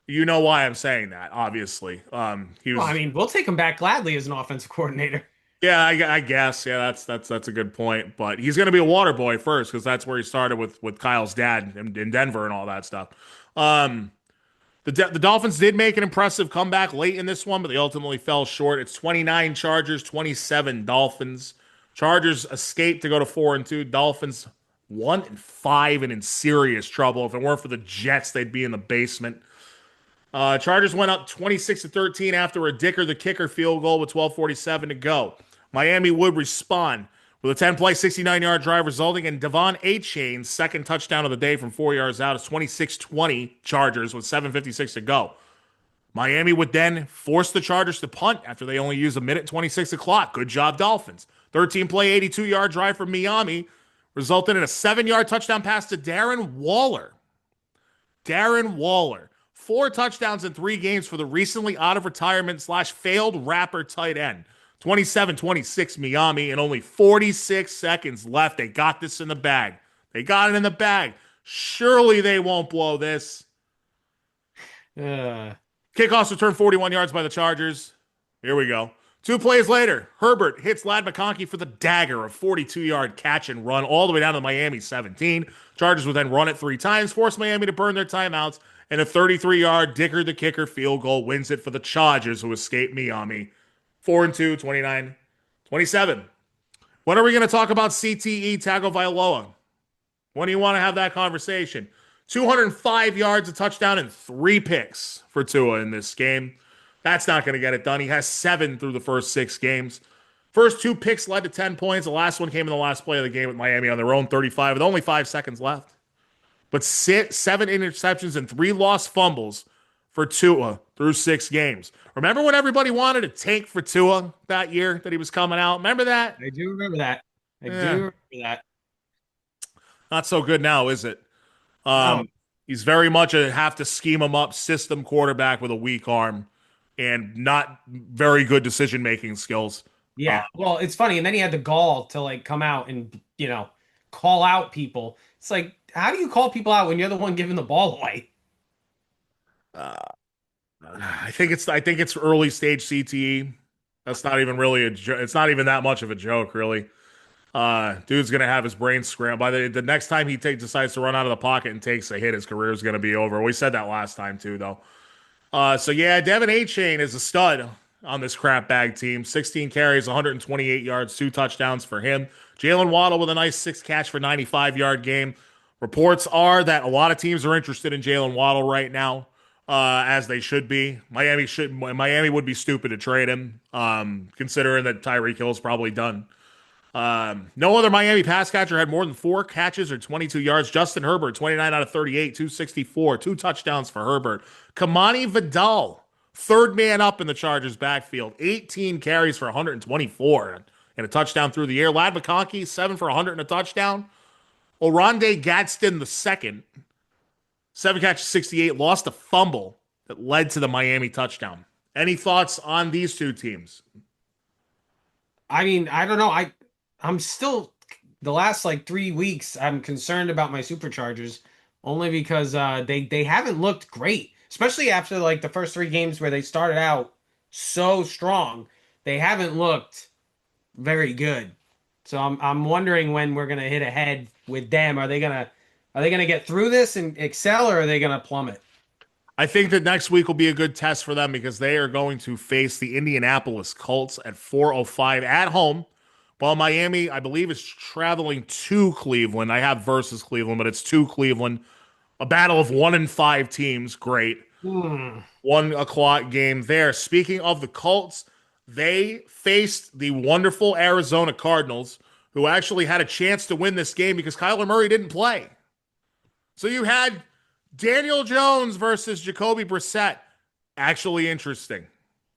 You know why I'm saying that, obviously. We'll take him back gladly as an offensive coordinator. Yeah, I guess. Yeah, that's a good point. But he's going to be a water boy first, because that's where he started with Kyle's dad in Denver and all that stuff. The Dolphins did make an impressive comeback late in this one, but they ultimately fell short. It's 29 Chargers, 27 Dolphins. Chargers escaped to go to 4-2. Dolphins 1-5 and in serious trouble. If it weren't for the Jets, they'd be in the basement. Chargers went up 26-13 after a Dicker the kicker field goal with 12:47 to go. Miami would respond with a 10-play, 69-yard drive resulting in Devon Achane's second touchdown of the day from 4 yards out. It's 26-20 Chargers with 7:56 to go. Miami would then force the Chargers to punt after they only used 1:26 the clock. Good job, Dolphins. 13-play, 82-yard drive from Miami resulted in a 7-yard touchdown pass to Darren Waller. 4 touchdowns in 3 games for the recently out of retirement / failed rapper tight end. 27-26 Miami, and only 46 seconds left. They got this in the bag. They got it in the bag. Surely they won't blow this. Kickoffs return 41 yards by the Chargers. Here we go. 2 plays later, Herbert hits Ladd McConkey for the dagger, a 42-yard catch and run all the way down to Miami 17. Chargers would then run it 3 times, force Miami to burn their timeouts, and a 33-yard Dicker the kicker field goal wins it for the Chargers, who escaped Miami. 4-2, 29-27. When are we going to talk about CTE Tagovailoa? When do you want to have that conversation? 205 yards, a touchdown, and 3 picks for Tua in this game. That's not going to get it done. He has 7 through the first 6 games. First 2 picks led to 10 points. The last one came in the last play of the game with Miami on their own 35 with only 5 seconds left. But 7 interceptions and 3 lost fumbles for Tua through 6 games. Remember when everybody wanted a tank for Tua that year that he was coming out? Remember that? I do remember that. I do remember that. Not so good now, is it? He's very much a have to scheme him up system quarterback with a weak arm and not very good decision-making skills. Yeah, well, it's funny. And then he had the gall to like come out and, call out people. It's like, how do you call people out when you're the one giving the ball away? I think it's early stage CTE. That's not even really it's not even that much of a joke, really. Dude's gonna have his brain scrambled. By the next time he decides to run out of the pocket and takes a hit, his career is gonna be over. We said that last time too, though. So yeah, Devin A-Chain is a stud on this crap bag team. 16 carries, 128 yards, 2 touchdowns for him. Jalen Waddle with a nice 6 catch for 95-yard game. Reports are that a lot of teams are interested in Jalen Waddle right now, as they should be. Miami would be stupid to trade him, considering that Tyreek Hill's probably done. No other Miami pass catcher had more than 4 catches or 22 yards. Justin Herbert, 29 out of 38, 264, 2 touchdowns for Herbert. Kamani Vidal, third man up in the Chargers backfield, 18 carries for 124 and a touchdown through the air. Ladd McConkey, 7 for 100 and a touchdown. Oronde Gadsden the second, 7 catches, 68, lost a fumble that led to the Miami touchdown. Any thoughts on these two teams? I mean, I don't know. I'm still, the last like 3 weeks, I'm concerned about my Superchargers only because they haven't looked great, especially after like the first 3 games where they started out so strong. They haven't looked very good. So I'm wondering when we're gonna hit ahead with them. Are they gonna get through this and excel, or are they gonna plummet? I think that next week will be a good test for them because they are going to face the Indianapolis Colts at 4:05 at home. While Miami, I believe, is traveling to Cleveland. I have versus Cleveland, but it's to Cleveland. A battle of 1 and 5 teams. Great. 1 o'clock game there. Speaking of the Colts, they faced the wonderful Arizona Cardinals, who actually had a chance to win this game because Kyler Murray didn't play. So you had Daniel Jones versus Jacoby Brissett. Actually interesting.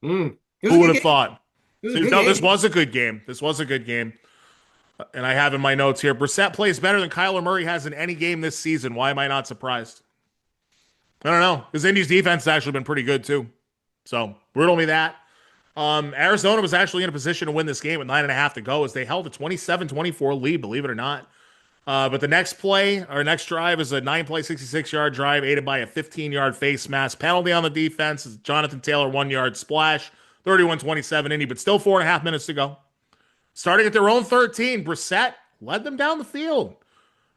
Who would have thought? No, this was a good game. This was a good game. And I have in my notes here, Brissett plays better than Kyler Murray has in any game this season. Why am I not surprised? I don't know. Because Indy's defense has actually been pretty good, too. So, riddle me that. Arizona was actually in a position to win this game with 9.5 to go as they held a 27-24 lead, believe it or not. But the next play, or next drive, is a 9-play, 66-yard drive aided by a 15-yard face mask. Penalty on the defense. Jonathan Taylor, 1-yard splash. 31-27 Indy, but still 4.5 minutes to go. Starting at their own 13, Brissett led them down the field.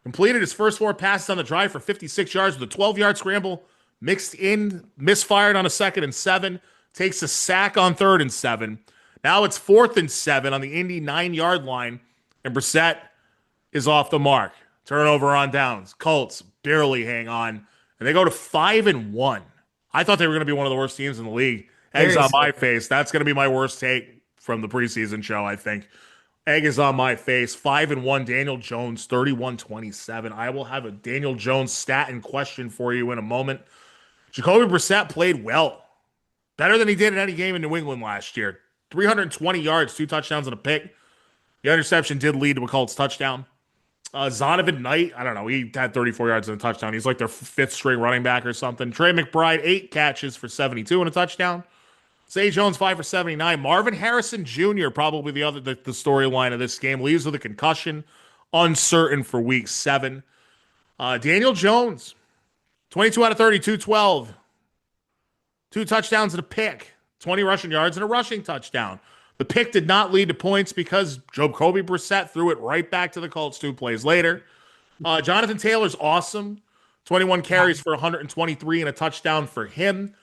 Completed his first 4 passes on the drive for 56 yards with a 12-yard scramble. Misfired on a 2nd and 7. Takes a sack on 3rd and 7. Now it's 4th and 7 on the Indy 9-yard line, and Brissett is off the mark. Turnover on downs. Colts barely hang on, and they go to 5-1. I thought they were going to be one of the worst teams in the league. Eggs on my face. That's going to be my worst take from the preseason show, I think. Egg is on my face. 5-1. Daniel Jones, 31-27. I will have a Daniel Jones stat and question for you in a moment. Jacoby Brissett played well. Better than he did in any game in New England last year. 320 yards, 2 touchdowns and a pick. The interception did lead to a Colts touchdown. Zonovan Knight, I don't know, he had 34 yards and a touchdown. He's like their 5th string running back or something. Trey McBride, 8 catches for 72 and a touchdown. Zay Jones, 5 for 79. Marvin Harrison Jr., probably the storyline of this game, leaves with a concussion, uncertain for week 7. Daniel Jones, 22 out of 30, 212. 2 touchdowns and a pick. 20 rushing yards and a rushing touchdown. The pick did not lead to points because Jacoby Brissett threw it right back to the Colts 2 plays later. Jonathan Taylor's awesome. 21 carries for 123 and a touchdown for him.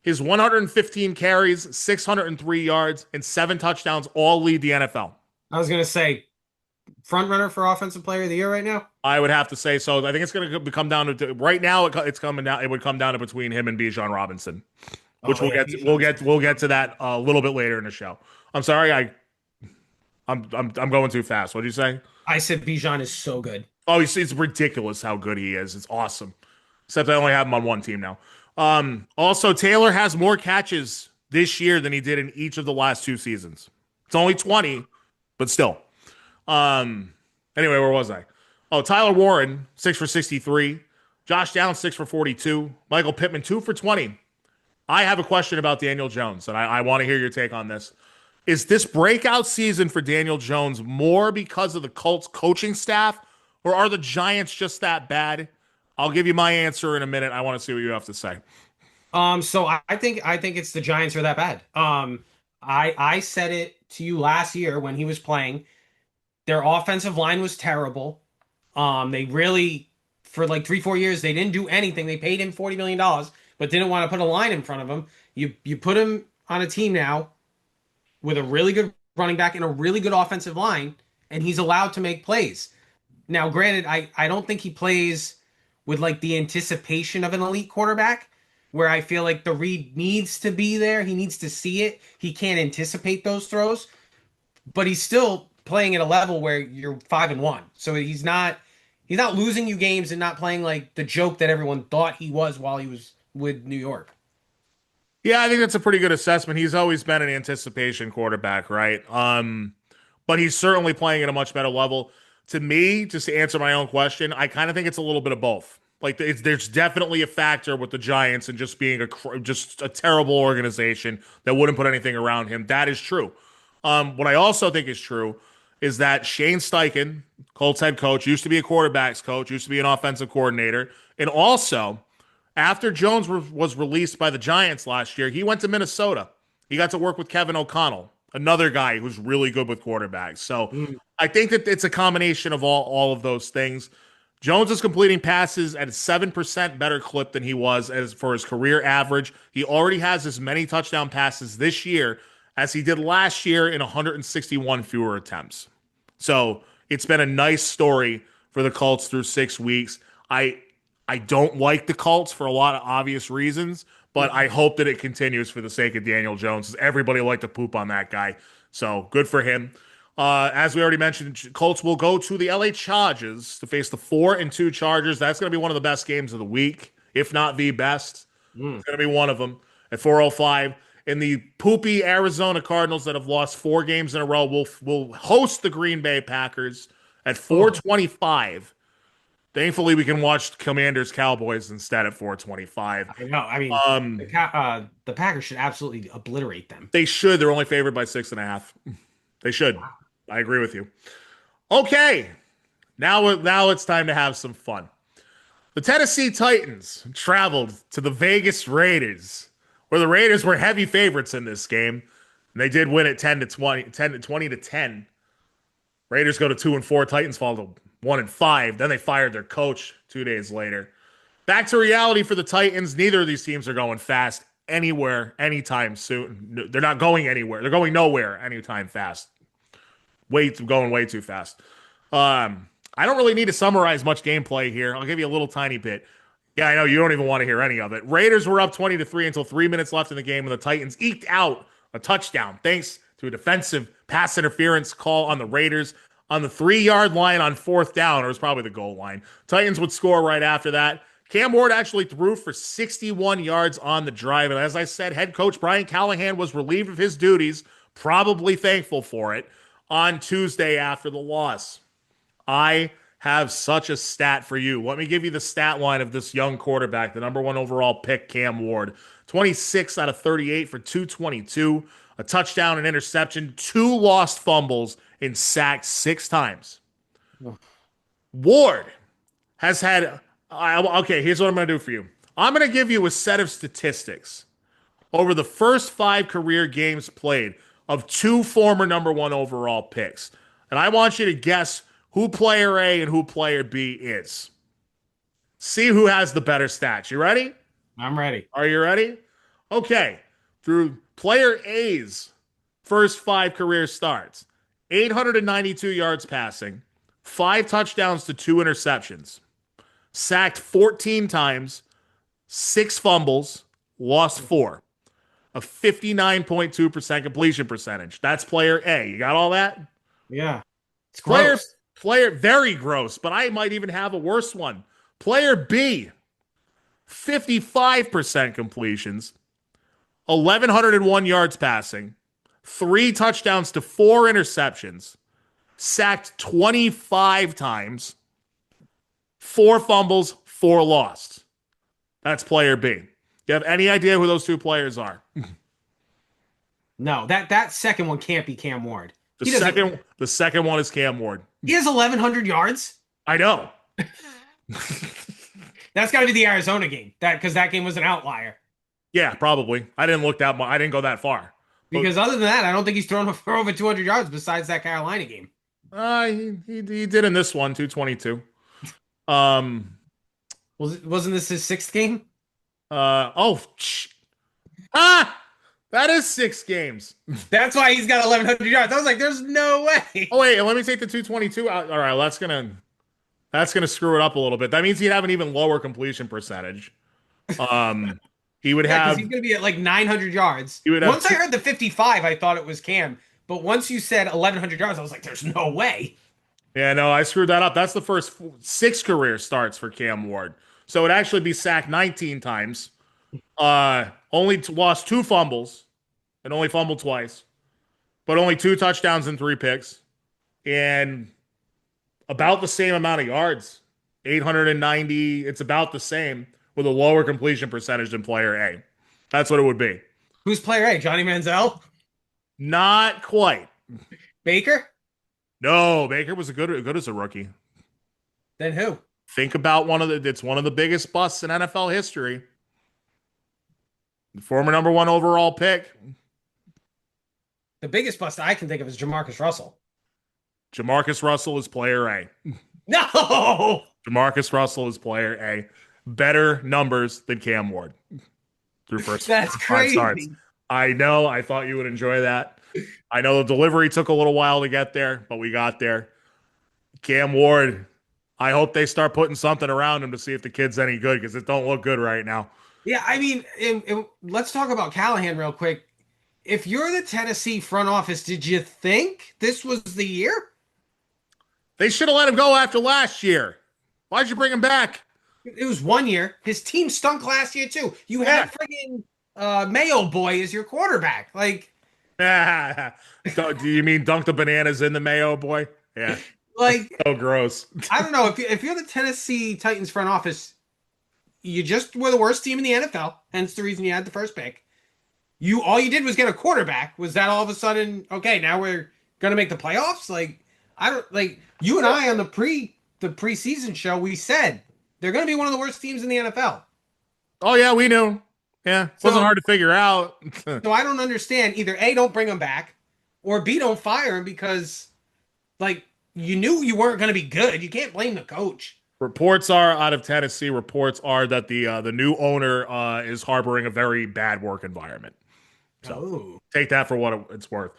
His 115 carries, 603 yards, and 7 touchdowns all lead the NFL. I was going to say, front runner for Offensive Player of the Year right now? I would have to say so. I think it's going to come down to right now. It's coming down. It would come down to between him and Bijan Robinson, which we'll get to that a little bit later in the show. I'm sorry, I'm going too fast. What did you say? I said Bijan is so good. Oh, it's ridiculous how good he is. It's awesome. Except I only have him on one team now. Also, Taylor has more catches this year than he did in each of the last 2 seasons. It's only 20, but still. Anyway, where was I? Oh, Tyler Warren, 6 for 63. Josh Downs, 6 for 42. Michael Pittman, 2 for 20. I have a question about Daniel Jones, and I want to hear your take on this. Is this breakout season for Daniel Jones more because of the Colts coaching staff, or are the Giants just that bad? I'll give you my answer in a minute. I want to see what you have to say. So I think it's the Giants are that bad. I said it to you last year when he was playing. Their offensive line was terrible. They really, for like 3-4 years, they didn't do anything. They paid him $40 million, but didn't want to put a line in front of him. You put him on a team now with a really good running back and a really good offensive line, and he's allowed to make plays. Now, granted, I don't think he plays with like the anticipation of an elite quarterback, where I feel like the read needs to be there. He needs to see it. He can't anticipate those throws, but he's still playing at a level where you're 5-1. So he's not losing you games and not playing like the joke that everyone thought he was while he was with New York. Yeah, I think that's a pretty good assessment. He's always been an anticipation quarterback, right? But he's certainly playing at a much better level. To me, just to answer my own question, I kind of think it's a little bit of both. Like, there's definitely a factor with the Giants and just being just a terrible organization that wouldn't put anything around him. That is true. What I also think is true is that Shane Steichen, Colts head coach, used to be a quarterbacks coach, used to be an offensive coordinator, and also after Jones was released by the Giants last year, he went to Minnesota. He got to work with Kevin O'Connell, another guy who's really good with quarterbacks. So I think that it's a combination of all of those things. Jones is completing passes at a 7% better clip than he was as for his career average. He already has as many touchdown passes this year as he did last year in 161 fewer attempts. So it's been a nice story for the Colts through 6 weeks. I don't like the Colts for a lot of obvious reasons, but I hope that it continues for the sake of Daniel Jones. Everybody liked to poop on that guy, so good for him. As we already mentioned, Colts will go to the LA Chargers to face the 4-2 Chargers. That's going to be one of the best games of the week, if not the best. It's going to be one of them at 4:05. And the poopy Arizona Cardinals that have lost 4 games in a row will host the Green Bay Packers at 4:25. Thankfully, we can watch Commanders-Cowboys instead at 4:25. I know. I mean, the Packers should absolutely obliterate them. They should. They're only favored by 6.5. They should. I agree with you. Okay. Now it's time to have some fun. The Tennessee Titans traveled to the Vegas Raiders, where the Raiders were heavy favorites in this game. And they did win it 20-10. Raiders go to 2-4. Titans fall to 1-5. Then they fired their coach 2 days later. Back to reality for the Titans. Neither of these teams are going fast anywhere, anytime soon. They're not going anywhere. They're going nowhere anytime fast. Going way too fast. I don't really need to summarize much gameplay here. I'll give you a little tiny bit. Yeah, I know you don't even want to hear any of it. Raiders were up 20-3 until 3 minutes left in the game, and the Titans eked out a touchdown thanks to a defensive pass interference call on the Raiders on the 3-yard line on 4th down, or it was probably the goal line. Titans would score right after that. Cam Ward actually threw for 61 yards on the drive, and as I said, head coach Brian Callahan was relieved of his duties, probably thankful for it, on Tuesday after the loss. I have such a stat for you. Let me give you the stat line of this young quarterback, the number 1 overall pick, Cam Ward. 26 out of 38 for 222, a touchdown, an interception, 2 lost fumbles, and sacked 6 times. Ward has had... Okay, here's what I'm going to do for you. I'm going to give you a set of statistics over the first 5 career games played of 2 former number 1 overall picks. And I want you to guess who player A and who player B is. See who has the better stats. You ready? I'm ready. Are you ready? Okay. Through player A's first 5 career starts, 892 yards passing, 5 touchdowns to 2 interceptions, sacked 14 times, 6 fumbles, lost 4. A 59.2% completion percentage. That's player A. You got all that? Yeah. It's gross. Player, very gross, but I might even have a worse one. Player B, 55% completions, 1,101 yards passing, 3 touchdowns to 4 interceptions, sacked 25 times, 4 fumbles, 4 lost. That's player B. You have any idea who those 2 players are? No, that second one can't be Cam Ward. The second one is Cam Ward. He has 1,100 yards. I know. That's got to be the Arizona game. Because that game was an outlier. Yeah, probably. I didn't look that much. I didn't go that far. Because other than that, I don't think he's thrown for over 200 yards besides that Carolina game. He did in this one, 222. Um, Wasn't this his sixth game? oh, that is 6 games. That's why he's got 1,100 yards. I was like, there's no way. Oh wait, let me take the 222 out. All right, that's gonna screw it up a little bit. That means he'd have an even lower completion percentage. He would have. Because he's going to be at like 900 yards. Once I heard the 55, I thought it was Cam. But once you said 1,100 yards, I was like, there's no way. Yeah, no, I screwed that up. That's the first 6 career starts for Cam Ward. So it'd actually be sacked 19 times. Only lost 2 fumbles and only fumbled twice, but only 2 touchdowns and 3 picks, and about the same amount of yards, 890. It's about the same with a lower completion percentage than player A. That's what it would be. Who's player A? Johnny Manziel? Not quite. Baker? No, Baker was good as a rookie. Then who? Think about it's one of the biggest busts in NFL history. The former number 1 overall pick. The biggest bust I can think of is Jamarcus Russell. Jamarcus Russell is player A. No! Jamarcus Russell is player A. Better numbers than Cam Ward through first. That's 5 crazy. starts. I know. I thought you would enjoy that. I know the delivery took a little while to get there, but we got there. Cam Ward, I hope they start putting something around him to see if the kid's any good, because it don't look good right now. Yeah, I mean, let's talk about Callahan real quick. If you're the Tennessee front office, did you think this was the year? They should have let him go after last year. Why'd you bring him back? It was 1 year. His team stunk last year, too. You had friggin' Mayo Boy as your quarterback. Like, do you mean dunk the bananas in the Mayo Boy? Yeah. Like, so gross. I don't know. If you're the Tennessee Titans front office, you just were the worst team in the NFL. Hence the reason you had the first pick. All you did was get a quarterback. Was that all of a sudden, okay, now we're gonna make the playoffs? Like, I don't like you and I on the preseason show, we said they're gonna be one of the worst teams in the NFL. Oh yeah, we knew. Yeah. It wasn't hard to figure out. So I don't understand. Either A, don't bring him back, or B, don't fire him, because like you knew you weren't gonna be good. You can't blame the coach. Reports are out of Tennessee. Reports are that the new owner is harboring a very bad work environment. So take that for what it's worth.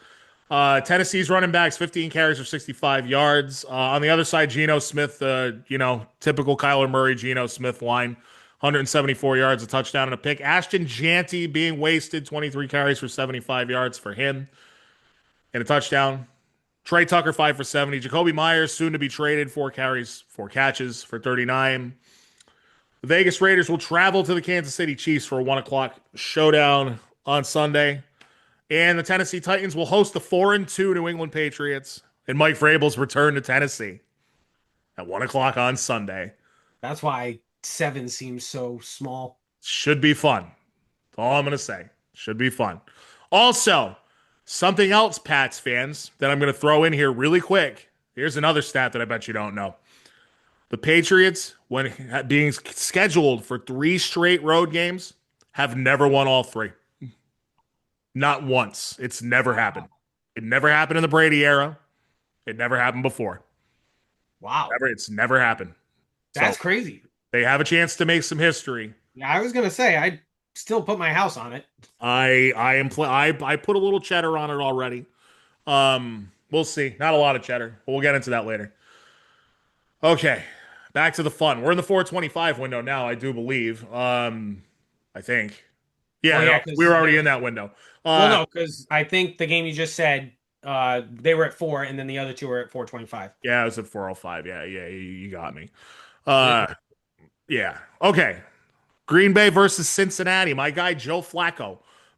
Tennessee's running backs, 15 carries for 65 yards. On the other side, Geno Smith, typical Kyler Murray, Geno Smith line, 174 yards, a touchdown and a pick. Ashton Janty being wasted, 23 carries for 75 yards for him and a touchdown. Trey Tucker, 5 for 70. Jacoby Myers, soon to be traded, 4 carries, 4 catches for 39. The Vegas Raiders will travel to the Kansas City Chiefs for a 1 o'clock showdown on Sunday. And the Tennessee Titans will host the 4-2 New England Patriots and Mike Vrabel's return to Tennessee at 1 o'clock on Sunday. That's why 7 seems so small. Should be fun. That's all I'm going to say. Should be fun. Also, something else, Pats fans, that I'm going to throw in here really quick. Here's another stat that I bet you don't know. The Patriots, when being scheduled for 3 straight road games, have never won all 3. Not once. It's never happened. It never happened in the Brady era. It never happened before. Wow. It's never happened. That's crazy. They have a chance to make some history. Yeah, I was going to say, I'd still put my house on it. I put a little cheddar on it already. We'll see. Not a lot of cheddar, but we'll get into that later. Okay, back to the fun. We're in the 425 window now, I do believe. I think. Yeah, no, we were already in that window. Well, no, because I think the game you just said, they were at 4, and then the other 2 were at 425. Yeah, it was at 405. Yeah, you got me. Yeah. Okay. Green Bay versus Cincinnati. My guy Joe Flacco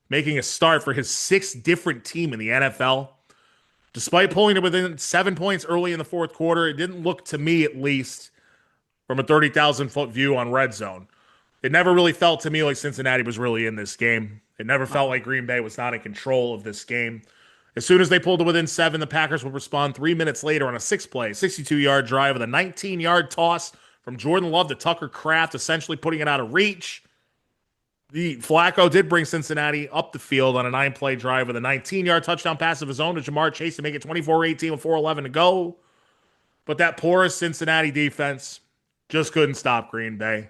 making a start for his 6th different team in the NFL. Despite pulling it within 7 points early in the fourth quarter, it didn't look to me, at least, from a 30,000-foot view on Red Zone. It never really felt to me like Cincinnati was really in this game. It never felt like Green Bay was not in control of this game. As soon as they pulled it within 7, the Packers would respond 3 minutes later on a 6-play, 62-yard drive with a 19-yard toss from Jordan Love to Tucker Kraft, essentially putting it out of reach. The Flacco did bring Cincinnati up the field on a 9-play drive with a 19-yard touchdown pass of his own to Jamar Chase to make it 24-18 with 4:11 to go. But that porous Cincinnati defense just couldn't stop Green Bay.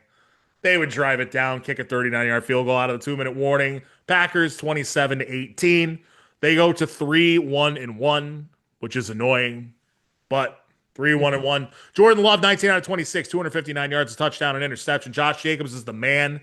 They would drive it down, kick a 39-yard field goal out of the 2-minute warning. Packers 27-18. They go to 3-1-1, which is annoying, but 3-1-1. Jordan Love, 19 out of 26, 259 yards, a touchdown, and interception. Josh Jacobs is the man.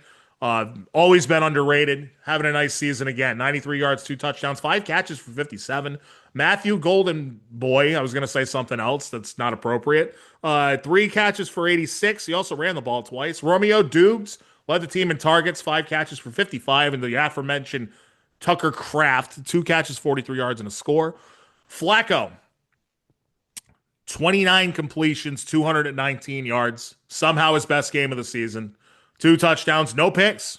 Always been underrated. Having a nice season again. 93 yards, 2 touchdowns, 5 catches for 57. Matthew Golden Boy, I was going to say something else that's not appropriate. 3 catches for 86. He also ran the ball twice. Romeo Dukes led the team in targets, 5 catches for 55. And the aforementioned Tucker Kraft, 2 catches, 43 yards, and a score. Flacco, 29 completions, 219 yards. Somehow his best game of the season. 2 touchdowns, no picks.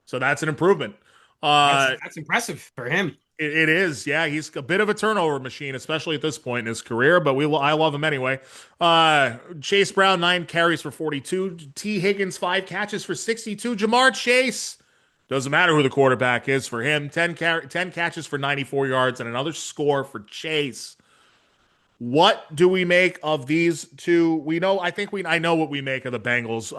So that's an improvement. That's impressive for him. It is. Yeah, he's a bit of a turnover machine, especially at this point in his career, but I love him anyway. Chase Brown, 9 carries for 42. T. Higgins, 5 catches for 62. Jamar Chase, doesn't matter who the quarterback is for him. 10 catches for 94 yards and another score for Chase. What do we make of these two? I know what we make of the Bengals.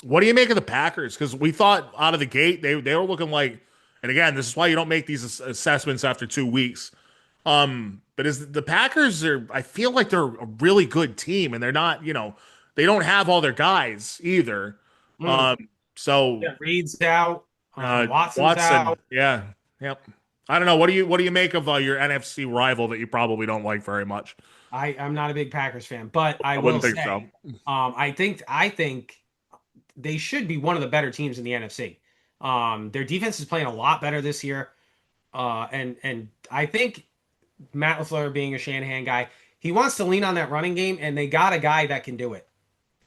What do you make of the Packers? Because we thought out of the gate they were looking like, and again, this is why you don't make these assessments after 2 weeks. But the Packers I feel like they're a really good team, and they're not, they don't have all their guys either. So Reed's out, Watson's Watson, out. yeah, yep. I don't know. What do you make of your NFC rival that you probably don't like very much? I'm not a big Packers fan, but I will wouldn't think say, so. I think they should be one of the better teams in the NFC. Their defense is playing a lot better this year, and I think Matt LaFleur, being a Shanahan guy, he wants to lean on that running game, and they got a guy that can do it.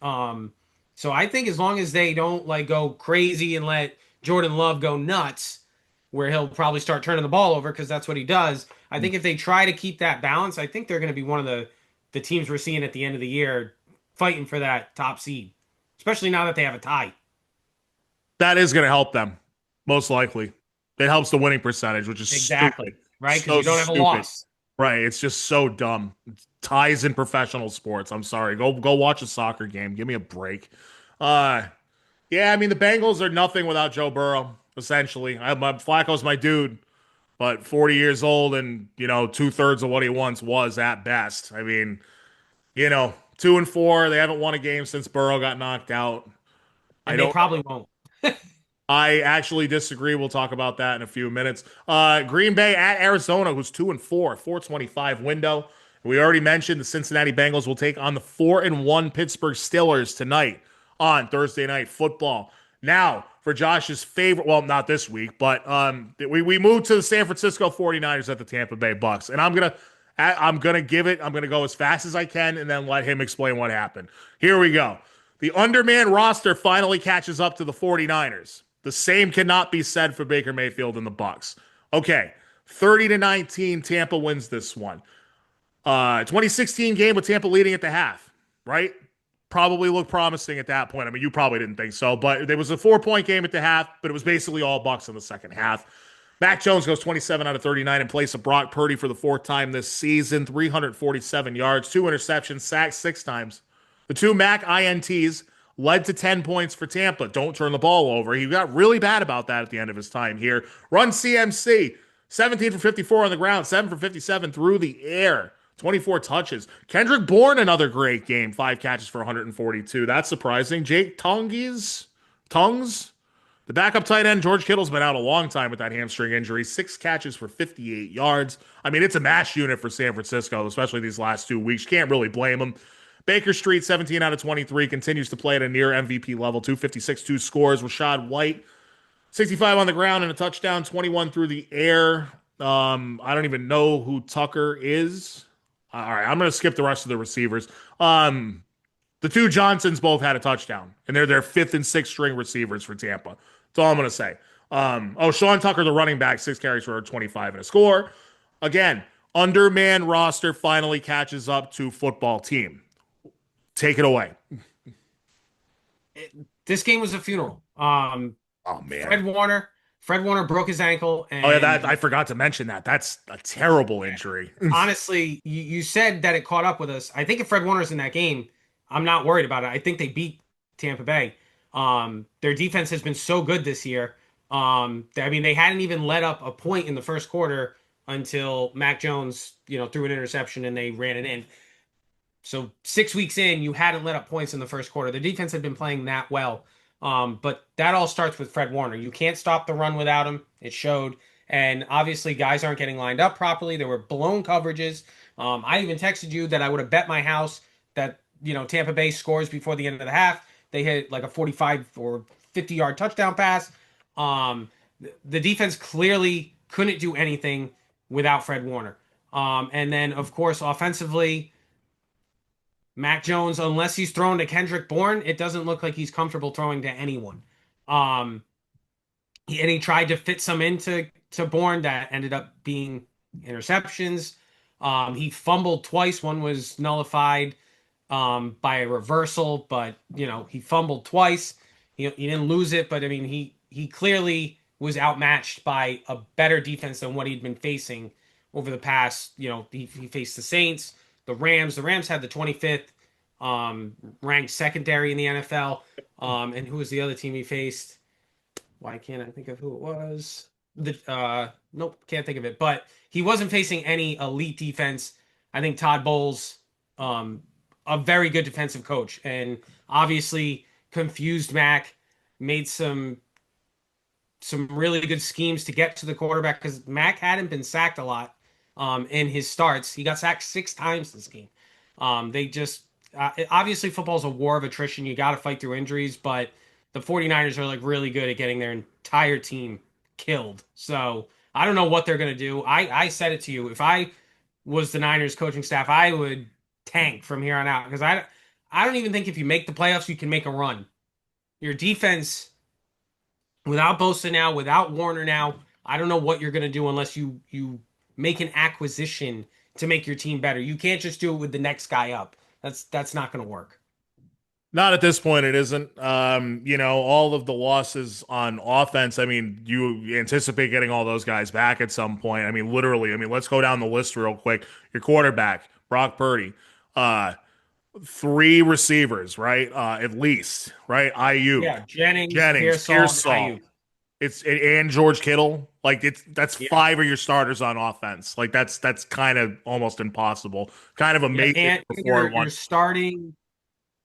So I think as long as they don't go crazy and let Jordan Love go nuts, where he'll probably start turning the ball over because that's what he does. I think if they try to keep that balance, I think they're going to be one of the teams we're seeing at the end of the year fighting for that top seed, especially now that they have a tie. That is going to help them, most likely. It helps the winning percentage, which is exactly stupid. Right, because So you don't have stupid. a loss. Right, it's just so dumb. Ties in professional sports. I'm sorry. Go watch a soccer game. Give me a break. Yeah, I mean the Bengals are nothing without Joe Burrow. Essentially, Flacco's my dude, but 40 years old and 2/3 of what he once was at best. I mean, 2-4. They haven't won a game since Burrow got knocked out. And they probably won't. I actually disagree. We'll talk about that in a few minutes. Green Bay at Arizona, who's 2-4, 425 window. We already mentioned the Cincinnati Bengals will take on the 4-1 Pittsburgh Steelers tonight on Thursday Night Football. Now, for Josh's favorite, well, not this week, but we moved to the San Francisco 49ers at the Tampa Bay Bucks. And I'm gonna go as fast as I can and then let him explain what happened. Here we go. The underman roster finally catches up to the 49ers. The same cannot be said for Baker Mayfield and the Bucks. Okay, 30-19, Tampa wins this one. 2016 game with Tampa leading at the half, right? Probably looked promising at that point. I mean, you probably didn't think so, but there was a 4-point game at the half, but it was basically all Bucks in the second half. Mac Jones goes 27 out of 39 in place of Brock Purdy for the 4th time this season, 347 yards, 2 interceptions, sacked 6 times. The 2 Mac INTs led to 10 points for Tampa. Don't turn the ball over. He got really bad about that at the end of his time here. Run CMC, 17 for 54 on the ground, 7 for 57 through the air. 24 touches. Kendrick Bourne, another great game. 5 catches for 142. That's surprising. Jake Tongues, the backup tight end, George Kittle's been out a long time with that hamstring injury. 6 catches for 58 yards. I mean, it's a mash unit for San Francisco, especially these last 2 weeks. Can't really blame them. Baker Street, 17 out of 23, continues to play at a near MVP level. 256, 2 scores. Rashad White, 65 on the ground and a touchdown, 21 through the air. I don't even know who Tucker is. All right, I'm going to skip the rest of the receivers. The 2 Johnsons both had a touchdown, and they're their 5th and 6th string receivers for Tampa. That's all I'm going to say. Sean Tucker, the running back, 6 carries for 25 and a score. Again, underman roster finally catches up to football team. Take it away. This game was a funeral. Oh man. Fred Warner broke his ankle, Oh yeah, and that I forgot to mention that. That's a terrible injury. honestly, you said that it caught up with us. I think if Fred Warner's in that game, I'm not worried about it. I think they beat Tampa Bay. Their defense has been so good this year. I mean, they hadn't even let up a point in the first quarter until Mac Jones, threw an interception and they ran it in. So 6 weeks in, you hadn't let up points in the first quarter. The defense had been playing that well. But that all starts with Fred Warner. You can't stop the run without him. It showed. And obviously, guys aren't getting lined up properly. There were blown coverages. I even texted you that I would have bet my house that, Tampa Bay scores before the end of the half. They hit like a 45 or 50-yard touchdown pass. The defense clearly couldn't do anything without Fred Warner. And then, of course, offensively, Mac Jones, unless he's throwing to Kendrick Bourne, it doesn't look like he's comfortable throwing to anyone. He tried to fit some into Bourne that ended up being interceptions. He fumbled twice. One was nullified by a reversal, but he fumbled twice. He didn't lose it, but I mean he clearly was outmatched by a better defense than what he'd been facing over the past. He faced the Saints, the Rams. The Rams had the 25th ranked secondary in the NFL. And who was the other team he faced? Why can't I think of who it was? Nope, can't think of it. But he wasn't facing any elite defense. I think Todd Bowles, a very good defensive coach, and obviously confused Mac, made some really good schemes to get to the quarterback because Mac hadn't been sacked a lot in his starts. He got sacked 6 times this game. Obviously football's a war of attrition. You got to fight through injuries, but the 49ers are like really good at getting their entire team killed. So I don't know what they're going to do. I said it to you. If I was the Niners coaching staff, I would tank from here on out because I don't even think if you make the playoffs, you can make a run. Your defense, without Bosa now, without Warner now, I don't know what you're going to do unless you make an acquisition to make your team better. You can't just do it with the next guy up. That's not going to work. Not at this point, it isn't. All of the losses on offense, I mean, you anticipate getting all those guys back at some point. I mean, literally, let's go down the list real quick. Your quarterback, Brock Purdy, 3 receivers, right? At least, right? IU. Yeah, Jennings, Pearsall. And George Kittle. That's 5 of your starters on offense. That's kind of almost impossible. Kind of amazing.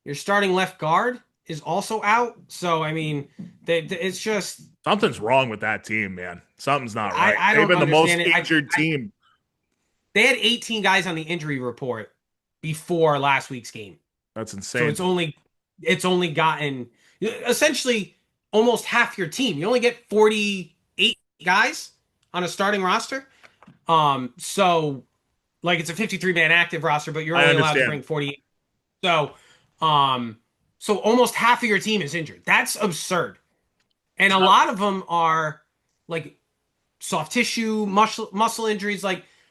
Your starting left guard is also out. So I mean, it's just something's wrong with that team, man. Something's not right. They've been the most injured team. They had 18 guys on the injury report before last week's game. That's insane. So it's only gotten essentially almost half your team. You only get 48 guys on a starting roster. So it's a 53-man active roster, but you're only allowed to bring 48. So almost half of your team is injured. That's absurd. And a lot of them are soft tissue, muscle injuries.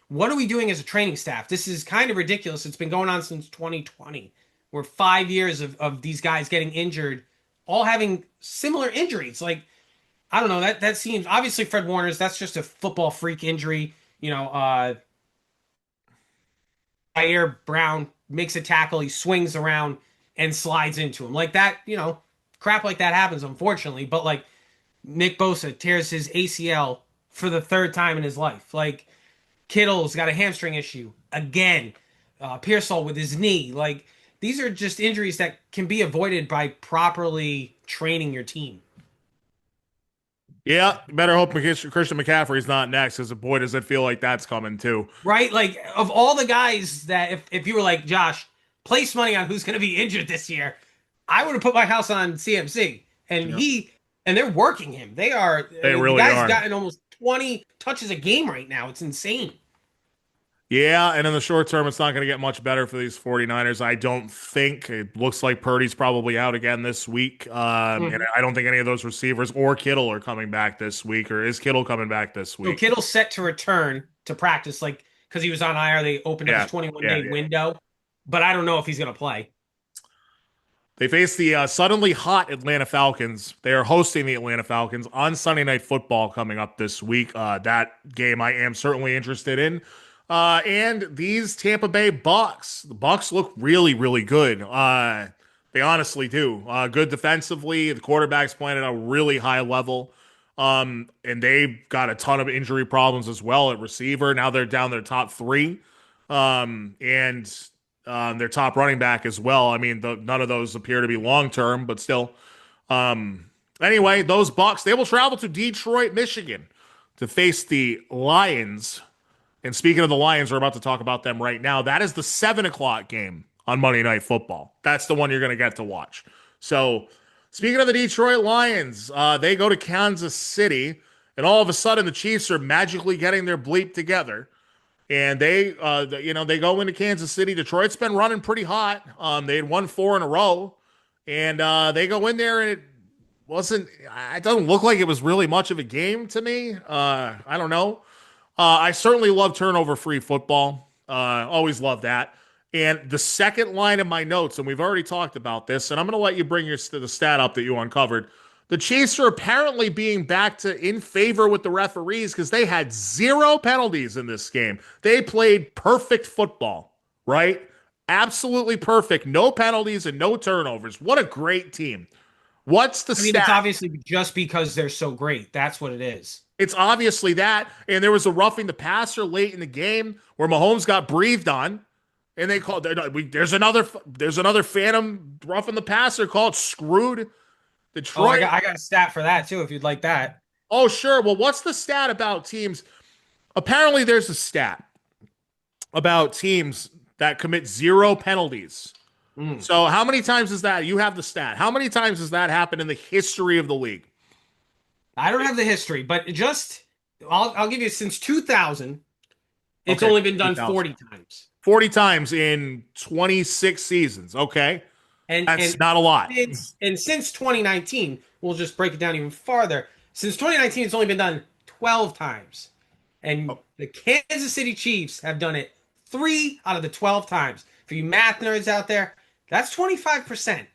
What are we doing as a training staff? This is kind of ridiculous. It's been going on since 2020. We're 5 years of these guys getting injured, all having similar injuries. I don't know. That seems obviously Fred Warner's. That's just a football freak injury. Jair Brown makes a tackle, he swings around and slides into him crap like that happens, unfortunately. But Nick Bosa tears his ACL for the 3rd time in his life. Kittle's got a hamstring issue again. Pearsall with his knee. These are just injuries that can be avoided by properly training your team. Yeah, better hope Christian McCaffrey's not next, because boy, does it feel like that's coming too. Right? Of all the guys that, if you were like, Josh, place money on who's going to be injured this year, I would have put my house on CMC. And they're working him. They really the guy's are. Gotten almost 20 touches a game right now. It's insane. Yeah, and in the short term, it's not going to get much better for these 49ers, I don't think. It looks like Purdy's probably out again this week. And I don't think any of those receivers or Kittle are coming back this week. Or is Kittle coming back this week? So Kittle's set to return to practice, because he was on IR. They opened up his 21-day window. But I don't know if he's going to play. They face the suddenly hot Atlanta Falcons. They are hosting the Atlanta Falcons on Sunday Night Football coming up this week. That game I am certainly interested in. And these Tampa Bay Bucks. The Bucks look really, really good. They honestly do. Good defensively. The quarterback's playing at a really high level. And they've got a ton of injury problems as well at receiver. Now they're down their top three. And their top running back as well. I mean, none of those appear to be long-term, but still. Anyway, those Bucks, they will travel to Detroit, Michigan to face the Lions. And speaking of the Lions, we're about to talk about them right now. That is the 7 o'clock game on Monday Night Football. That's the one you're going to get to watch. So, speaking of the Detroit Lions, they go to Kansas City, and all of a sudden the Chiefs are magically getting their bleep together. And they go into Kansas City. Detroit's been running pretty hot. They had won 4 in a row. And they go in there, and it doesn't look like it was really much of a game to me. I don't know. I certainly love turnover-free football. Always love that. And the second line of my notes, and we've already talked about this, and I'm going to let you bring the stat up that you uncovered. The Chiefs are apparently being back to in favor with the referees because they had 0 penalties in this game. They played perfect football, right? Absolutely perfect. No penalties and no turnovers. What a great team. What's the stat? It's obviously just because they're so great. That's what it is. It's obviously that. And there was a roughing the passer late in the game where Mahomes got breathed on. And they called, there's another phantom roughing the passer called screwed. Detroit. I got a stat for that too, if you'd like that. Oh, sure. Well, what's the stat about teams? Apparently, there's a stat about teams that commit 0 penalties. So how many times is that? You have the stat. How many times has that happened in the history of the league? I don't have the history, but I'll give you since 2000, it's only been done 40 times. 40 times in 26 seasons. Okay. And that's not a lot. And since 2019, we'll just break it down even farther. Since 2019, it's only been done 12 times. And the Kansas City Chiefs have done it 3 out of the 12 times. For you math nerds out there, that's 25%.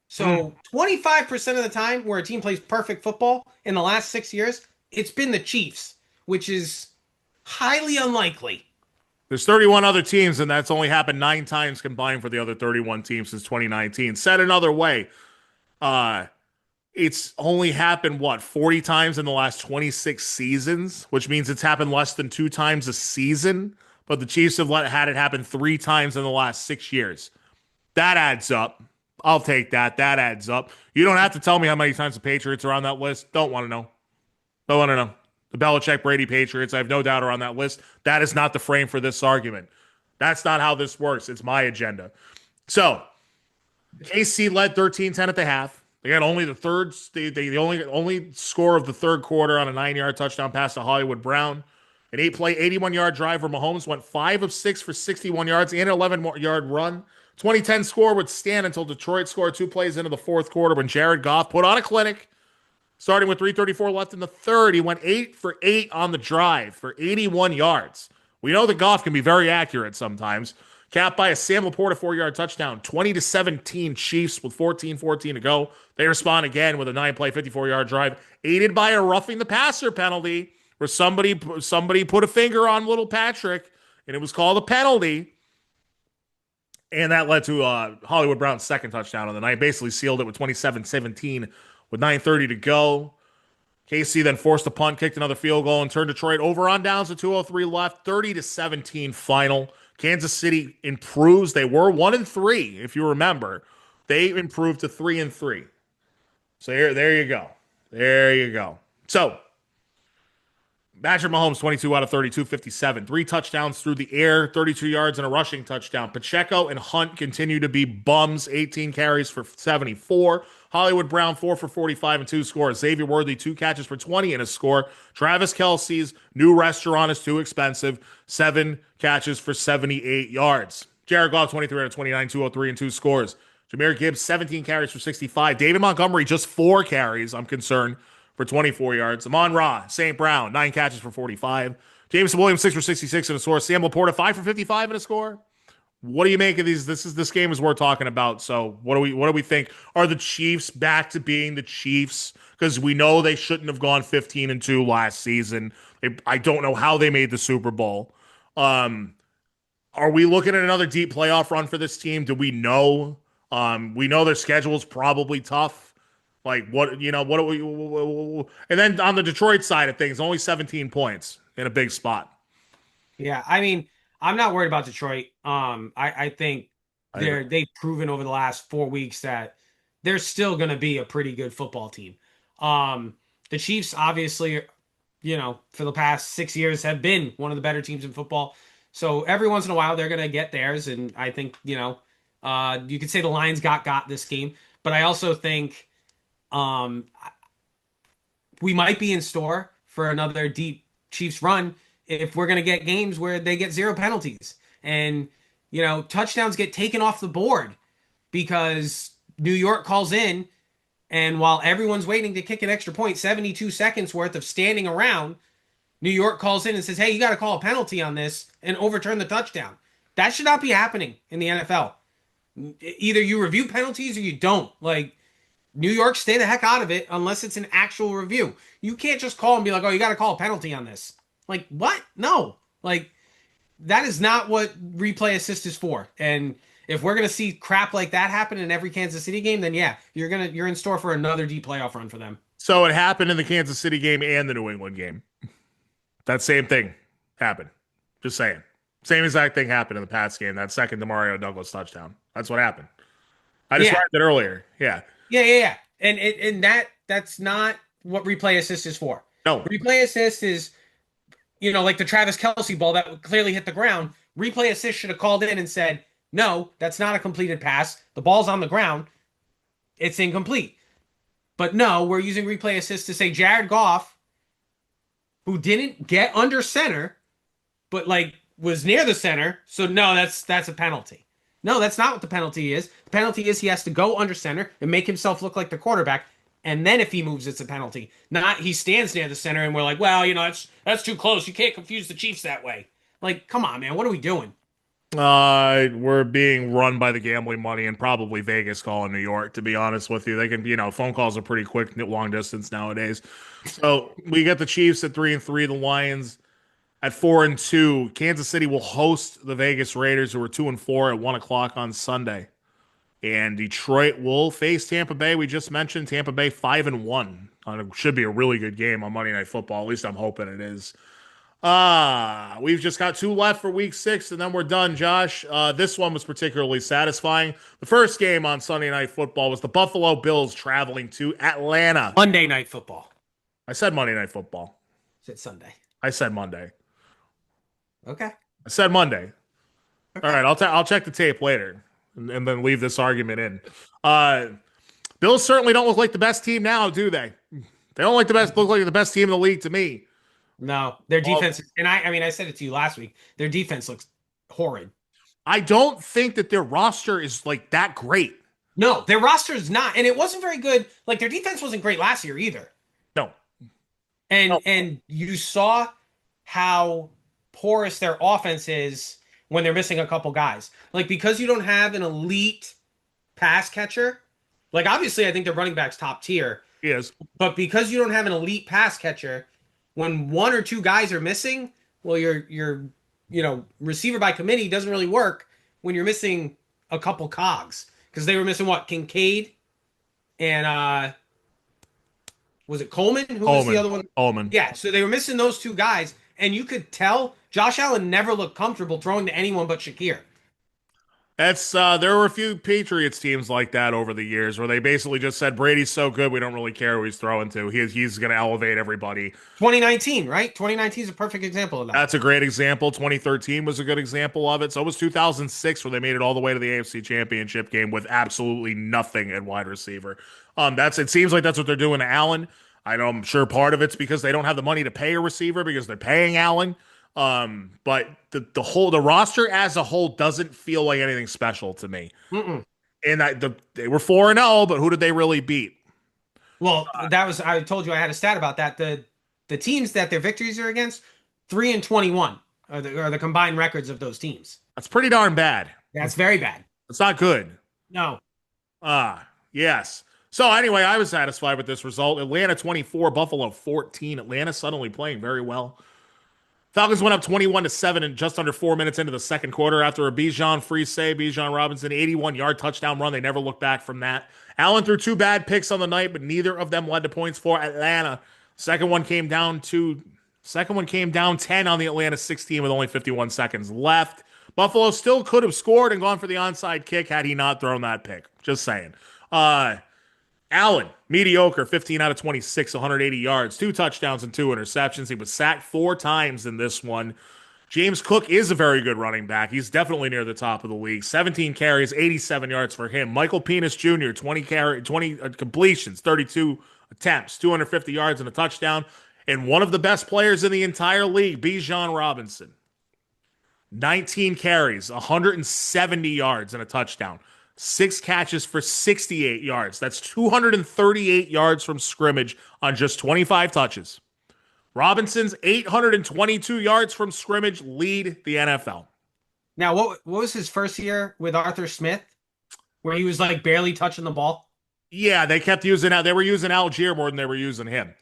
So 25% of the time where a team plays perfect football in the last 6 years, it's been the Chiefs, which is highly unlikely. There's 31 other teams, and that's only happened 9 times combined for the other 31 teams since 2019. Said another way, it's only happened, 40 times in the last 26 seasons, which means it's happened less than 2 times a season. But the Chiefs have had it happen 3 times in the last 6 years. That adds up. I'll take that. That adds up. You don't have to tell me how many times the Patriots are on that list. Don't want to know. Don't want to know. The Belichick, Brady Patriots, I have no doubt are on that list. That is not the frame for this argument. That's not how this works. It's my agenda. So, KC led 13-10 at the half. They had only the only score of the third quarter on a 9-yard touchdown pass to Hollywood Brown. An 8-play, 81-yard drive where Mahomes went 5 of 6 for 61 yards and an 11-yard run. 2010 score would stand until Detroit scored 2 plays into the fourth quarter when Jared Goff put on a clinic. Starting with 3:34 left in the third, he went 8 for 8 on the drive for 81 yards. We know that Goff can be very accurate sometimes. Capped by a Sam Laporta 4-yard touchdown. 20-17 Chiefs with 14:14 to go. They respond again with a 9-play, 54-yard drive, aided by a roughing the passer penalty where somebody put a finger on little Patrick, and it was called a penalty. And that led to Hollywood Brown's second touchdown on the night. Basically sealed it with 27-17 with 9:30 to go. KC then forced a punt, kicked another field goal, and turned Detroit over on downs with 2:03 left. 30-17 final. Kansas City improves. They were 1-3, if you remember. They improved to 3-3. So there you go. There you go. So, Patrick Mahomes, 22 out of 32, 57. 3 touchdowns through the air, 32 yards and a rushing touchdown. Pacheco and Hunt continue to be bums, 18 carries for 74. Hollywood Brown, 4 for 45 and 2 scores. Xavier Worthy, 2 catches for 20 and a score. Travis Kelce's new restaurant is too expensive, 7 catches for 78 yards. Jared Goff, 23 out of 29, 203 and 2 scores. Jahmyr Gibbs, 17 carries for 65. David Montgomery, just 4 carries, I'm concerned, for 24 yards. Amon-Ra, St. Brown, 9 catches for 45. Jameson Williams, 6 for 66 and a score. Sam Laporta, 5 for 55 and a score. What do you make of these? This game is worth talking about. So what do we think? Are the Chiefs back to being the Chiefs? Because we know they shouldn't have gone 15-2 last season. I don't know how they made the Super Bowl. Are we looking at another deep playoff run for this team? Do we know? We know their schedule is probably tough. Like what do we? And then on the Detroit side of things, only 17 points in a big spot. Yeah, I mean, I'm not worried about Detroit. I think they've proven over the last 4 weeks that they're still going to be a pretty good football team. The Chiefs, obviously, for the past 6 years have been one of the better teams in football. So every once in a while they're going to get theirs, and I think you could say the Lions got this game, but I also think we might be in store for another deep Chiefs run if we're going to get games where they get 0 penalties and touchdowns get taken off the board because New York calls in, and while everyone's waiting to kick an extra point, 72 seconds worth of standing around, New York calls in and says, hey, you got to call a penalty on this and overturn the touchdown. That should not be happening in the NFL. Either you review penalties or you don't. Like, New York, stay the heck out of it unless it's an actual review. You can't just call and be like, oh, you got to call a penalty on this. Like, what? No. Like, that is not what replay assist is for. And if we're going to see crap like that happen in every Kansas City game, then yeah, you're in store for another deep playoff run for them. So it happened in the Kansas City game and the New England game. That same thing happened. Just saying. Same exact thing happened in the Pats game, that second DeMario Douglas touchdown. That's what happened. I described it earlier. Yeah. Yeah. And that's not what replay assist is for. No. Replay assist is, like the Travis Kelce ball that clearly hit the ground. Replay assist should have called in and said, no, that's not a completed pass. The ball's on the ground. It's incomplete. But no, we're using replay assist to say Jared Goff, who didn't get under center, but was near the center. So no, that's a penalty. No, that's not what the penalty is. The penalty is he has to go under center and make himself look like the quarterback. And then if he moves, it's a penalty. Not he stands near the center and we're like, well, that's too close. You can't confuse the Chiefs that way. Like, come on, man. What are we doing? We're being run by the gambling money and probably Vegas calling New York, to be honest with you. They can, phone calls are pretty quick, long distance nowadays. So we get the Chiefs at 3-3, the Lions at 4-2. Kansas City will host the Vegas Raiders, who are 2-4 at 1:00 on Sunday. And Detroit will face Tampa Bay. We just mentioned Tampa Bay 5-1. It should be a really good game on Monday Night Football. At least I'm hoping it is. We've just got 2 left for week 6, and then we're done, Josh. This one was particularly satisfying. The first game on Sunday Night Football was the Buffalo Bills traveling to Atlanta. Monday Night Football. I said Monday Night Football. Said Sunday. I said Monday. Okay. I said Monday. Okay. All right, I'll check the tape later and then leave this argument in. Bills certainly don't look like the best team now, do they? They don't look like the best team in the league to me. No, their defense, and I said it to you last week. Their defense looks horrid. I don't think that their roster is that great. No, their roster is not, and it wasn't very good. Like, their defense wasn't great last year either. No. And you saw how porous their offense is when they're missing a couple guys. Like, because you don't have an elite pass catcher, obviously I think their running back's top tier. He is. But because you don't have an elite pass catcher, when 1 or 2 guys are missing, well, your receiver by committee doesn't really work when you're missing a couple cogs. Because they were missing Kincaid and was it Coleman? Who was the other one? Coleman. Yeah, so they were missing those 2 guys, and you could tell Josh Allen never looked comfortable throwing to anyone but Shakir. That's there were a few Patriots teams like that over the years where they basically just said Brady's so good we don't really care who he's throwing to. He's going to elevate everybody. 2019, right? 2019 is a perfect example of that. That's a great example. 2013 was a good example of it. So was 2006 where they made it all the way to the AFC Championship game with absolutely nothing at wide receiver. It seems like that's what they're doing to Allen. I'm sure part of it's because they don't have the money to pay a receiver because they're paying Allen. But the roster as a whole doesn't feel like anything special to me. Mm-mm. And they were 4-0, but who did they really beat? Well, I told you I had a stat about that. The teams that their victories are against, 3-21 are the combined records of those teams. That's pretty darn bad. That's very bad. It's not good. No. Yes. So anyway, I was satisfied with this result. Atlanta 24, Buffalo 14. Atlanta suddenly playing very well. Falcons went up 21-7 in just under 4 minutes into the second quarter after a Bijan Robinson 81-yard touchdown run. They never looked back from that. Allen threw 2 bad picks on the night, but neither of them led to points for Atlanta. Second one came down 10 on the Atlanta 16 with only 51 seconds left. Buffalo still could have scored and gone for the onside kick had he not thrown that pick. Just saying. Allen, mediocre, 15 out of 26, 180 yards, 2 touchdowns and 2 interceptions. He was sacked 4 times in this one. James Cook is a very good running back. He's definitely near the top of the league. 17 carries, 87 yards for him. Michael Penix Jr., 20 completions, 32 attempts, 250 yards and a touchdown. And one of the best players in the entire league, Bijan Robinson, 19 carries, 170 yards and a touchdown. 6 catches for 68 yards. That's 238 yards from scrimmage on just 25 touches. Robinson's 822 yards from scrimmage lead the NFL. Now, what was his first year with Arthur Smith, where he was like barely touching the ball? Yeah, they were using Algier more than they were using him.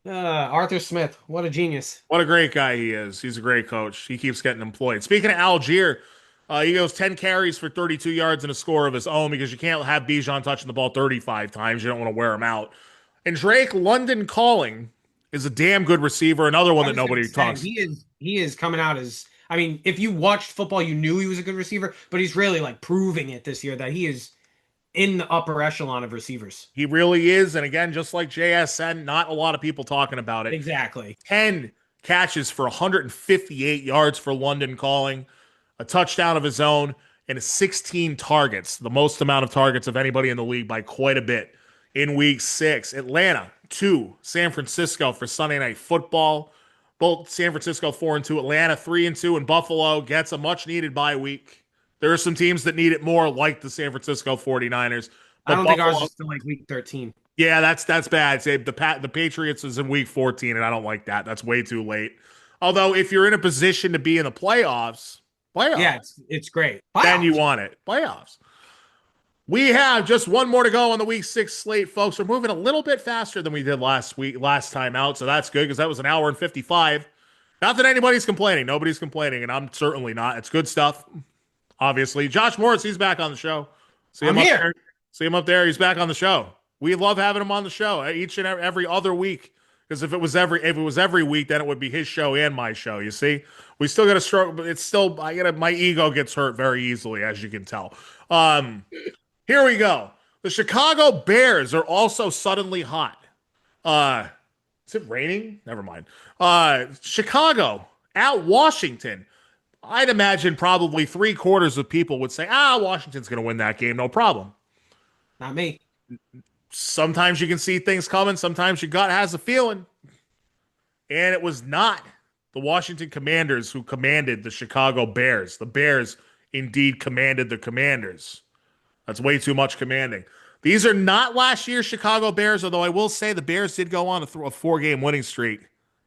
Arthur Smith, what a genius. What a great guy he is. He's a great coach. He keeps getting employed. Speaking of Algier, he goes 10 carries for 32 yards and a score of his own because you can't have Bijan touching the ball 35 times. You don't want to wear him out. And Drake London Calling is a damn good receiver. Another one that nobody talks. He is coming out as, I mean, if you watched football, you knew he was a good receiver, but he's really like proving it this year that he is in the upper echelon of receivers. He really is. And again, just like JSN, not a lot of people talking about it. Exactly. 10 catches for 158 yards for London Calling, a touchdown of his own, and 16 targets, the most amount of targets of anybody in the league by quite a bit in week 6. Atlanta 2, San Francisco for Sunday Night Football. Both San Francisco 4-2, Atlanta 3-2, and Buffalo gets a much needed bye week. There are some teams that need it more, like the San Francisco 49ers. I don't think ours is still like week 13. Yeah, that's bad. Say the Patriots is in week 14, and I don't like that. That's way too late. Although if you're in a position to be in the playoffs, yeah, it's great. Then you want it. Playoffs. We have just one more to go on the week 6 slate, folks. We're moving a little bit faster than we did last time out, so that's good because that was an hour and 55. Not that anybody's complaining. Nobody's complaining, and I'm certainly not. It's good stuff, obviously. Josh Morris, he's back on the show. I'm here. See him up there. He's back on the show. We love having him on the show each and every other week. Because if it was every week, then it would be his show and my show. You see, we still got to struggle, but it's still my ego gets hurt very easily, as you can tell. Here we go. The Chicago Bears are also suddenly hot. Is it raining? Never mind. Chicago at Washington. I'd imagine probably 3/4 of people would say, Washington's going to win that game, no problem. Not me. Sometimes you can see things coming. Sometimes your gut has a feeling. And it was not the Washington Commanders who commanded the Chicago Bears. The Bears indeed commanded the Commanders. That's way too much commanding. These are not last year's Chicago Bears, although I will say the Bears did go on a 4-game winning streak.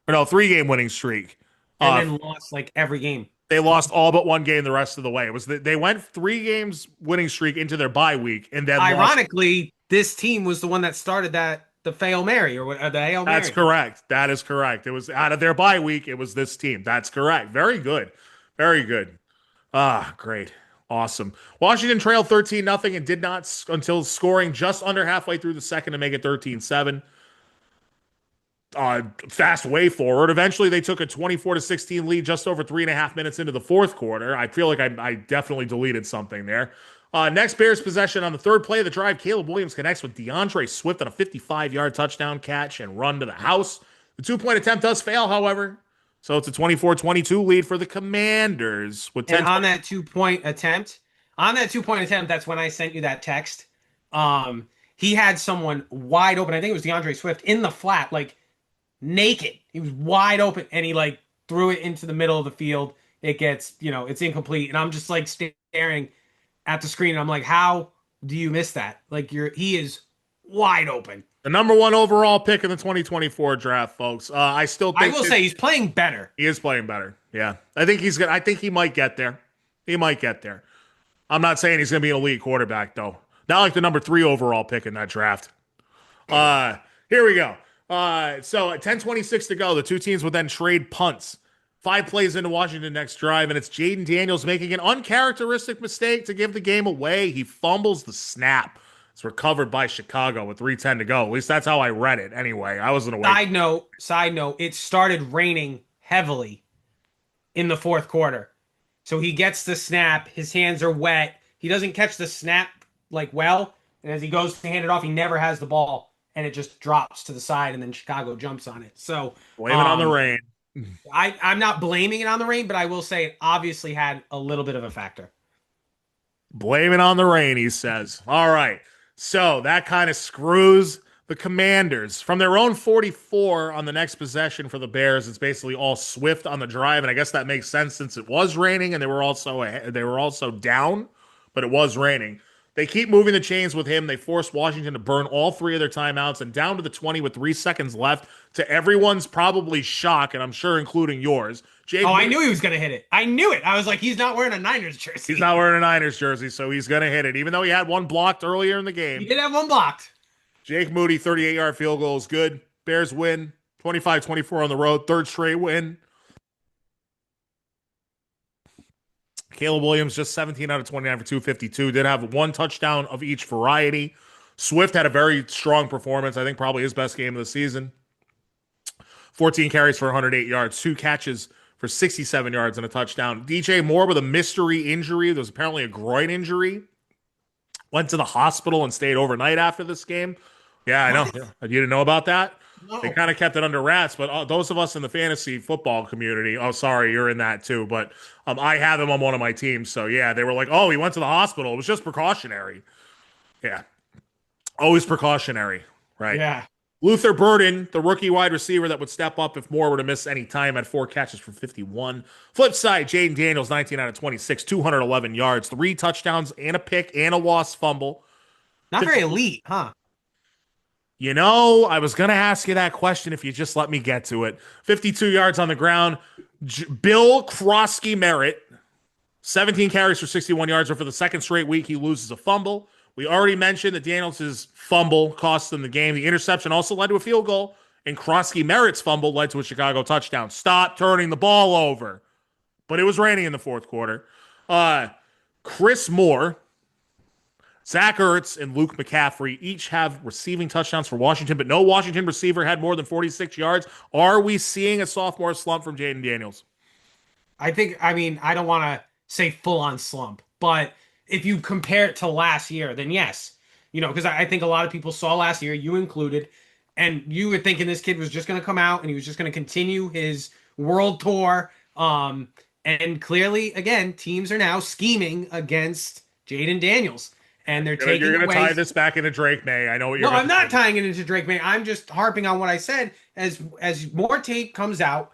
Or no, 3-game winning streak. And then lost like every game. They lost all but one game the rest of the way. It was they went 3 games winning streak into their bye week, and then ironically, this team was the one that started the Hail Mary or the Hail Mary. That's correct. That is correct. It was out of their bye week. It was this team. That's correct. Very good. Very good. Great. Awesome. Washington trailed 13-0 and did not until scoring just under halfway through the second to make it 13-7. Fast way forward. Eventually, they took a 24-16 lead just over 3.5 minutes into the fourth quarter. I feel like I definitely deleted something there. Next Bears possession on the third play of the drive, Caleb Williams connects with DeAndre Swift on a 55-yard touchdown catch and run to the house. The 2-point attempt does fail, however. So it's a 24-22 lead for the Commanders. With 10 and on that 2-point attempt, that's when I sent you that text. He had someone wide open. I think it was DeAndre Swift in the flat, like naked. He was wide open, and he like threw it into the middle of the field. It gets, it's incomplete, and I'm just like staring at the screen. And I'm like, how do you miss that? Like he is wide open. The number 1 overall pick in the 2024 draft, folks. I will say he's playing better. He is playing better. Yeah. I think he might get there. He might get there. I'm not saying he's going to be an elite quarterback, though. Not like the number 3 overall pick in that draft. Here we go. So at 10:26 to go, the two teams would then trade punts. 5 plays into Washington next drive, and it's Jayden Daniels making an uncharacteristic mistake to give the game away. He fumbles the snap. It's recovered by Chicago with 3:10 to go. At least that's how I read it. Anyway, I wasn't awake. Side note, it started raining heavily in the fourth quarter. So he gets the snap, his hands are wet. He doesn't catch the snap well, and as he goes to hand it off, he never has the ball, and it just drops to the side, and then Chicago jumps on it. So blame it on the rain. I'm not blaming it on the rain, but I will say it obviously had a little bit of a factor. Blame it on the rain, he says. All right. So that kind of screws the Commanders. From their own 44 on the next possession for the Bears, it's basically all Swift on the drive, and I guess that makes sense since it was raining and they were also down, but it was raining. They keep moving the chains with him. They force Washington to burn all 3 of their timeouts, and down to the 20 with 3 seconds left, to everyone's probably shock, and I'm sure including yours. I knew he was going to hit it. I knew it. I was like, he's not wearing a Niners jersey. He's not wearing a Niners jersey, so he's going to hit it, even though he had one blocked earlier in the game. He did have one blocked. Jake Moody, 38-yard field goal is good. Bears win, 25-24 on the road, 3rd straight win. Caleb Williams just 17 out of 29 for 252. Did have 1 touchdown of each variety. Swift had a very strong performance. I think probably his best game of the season. 14 carries for 108 yards, 2 catches for 67 yards and a touchdown. DJ Moore with a mystery injury. There was apparently a groin injury. Went to the hospital and stayed overnight after this game. Yeah, I know. Yeah. You didn't know about that? No. They kind of kept it under wraps, but those of us in the fantasy football community, oh, sorry, you're in that too, but I have him on one of my teams, so yeah, they were like, oh, he went to the hospital. It was just precautionary. Yeah. Always precautionary, right? Yeah. Luther Burden, the rookie wide receiver that would step up if Moore were to miss any time, had 4 catches for 51. Flip side, Jayden Daniels, 19 out of 26, 211 yards, 3 touchdowns and a pick and a lost fumble. Not very elite, huh? You know, I was going to ask you that question if you just let me get to it. 52 yards on the ground. Bill Krosky Merritt, 17 carries for 61 yards, but for the 2nd straight week, he loses a fumble. We already mentioned that Daniels' fumble cost them the game. The interception also led to a field goal, and Krosky Merritt's fumble led to a Chicago touchdown. Stop turning the ball over. But it was raining in the 4th quarter. Chris Moore, Zach Ertz, and Luke McCaffrey each have receiving touchdowns for Washington, but no Washington receiver had more than 46 yards. Are we seeing a sophomore slump from Jayden Daniels? I don't want to say full-on slump, but if you compare it to last year, then yes. Because I think a lot of people saw last year, you included, and you were thinking this kid was just going to come out and he was just going to continue his world tour. And clearly, again, teams are now scheming against Jayden Daniels. And they're taking You're going to away... tie this back into Drake May. I know what you're No, I'm not tying it into Drake May. I'm just harping on what I said. As more tape comes out,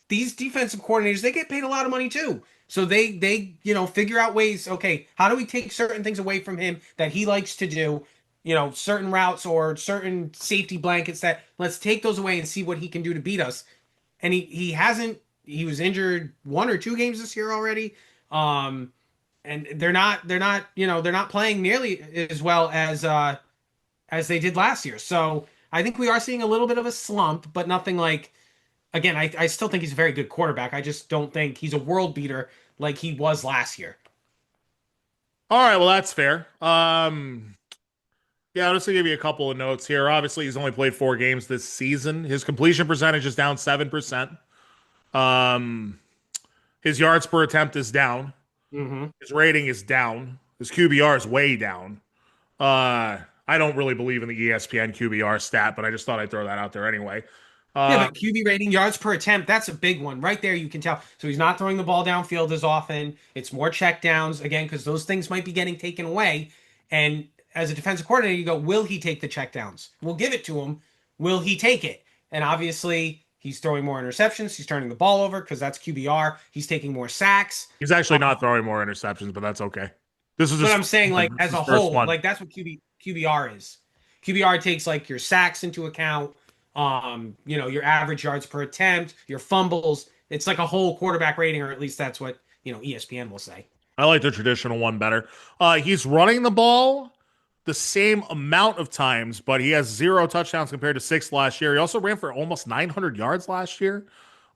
these defensive coordinators, they get paid a lot of money too. So they figure out ways, okay, how do we take certain things away from him that he likes to do, certain routes or certain safety blankets that let's take those away and see what he can do to beat us. And he was injured 1 or 2 games this year already. And they're not playing nearly as well as they did last year. So I think we are seeing a little bit of a slump, but nothing like, again, I still think he's a very good quarterback. I just don't think he's a world beater like he was last year. All right, well, that's fair. Yeah, I'm just going to give you a couple of notes here. Obviously, he's only played 4 games this season. His completion percentage is down 7%. His yards per attempt is down. Mm-hmm. His rating is down. His QBR is way down. I don't really believe in the ESPN QBR stat, but I just thought I'd throw that out there anyway. Yeah, but QB rating, yards per attempt, that's a big one. Right there, you can tell. So he's not throwing the ball downfield as often. It's more check downs, again, because those things might be getting taken away. And as a defensive coordinator, you go, will he take the check downs? We'll give it to him. Will he take it? And obviously, he's throwing more interceptions. He's turning the ball over because that's QBR. He's taking more sacks. He's actually not throwing more interceptions, but that's okay. This is what I'm saying, like, as a whole, like, that's what QBR is. QBR takes, like, your sacks into account, your average yards per attempt, your fumbles. It's like a whole quarterback rating, or at least that's what, ESPN will say. I like the traditional one better. He's running the ball the same amount of times, but he has 0 touchdowns compared to 6 last year. He also ran for almost 900 yards last year.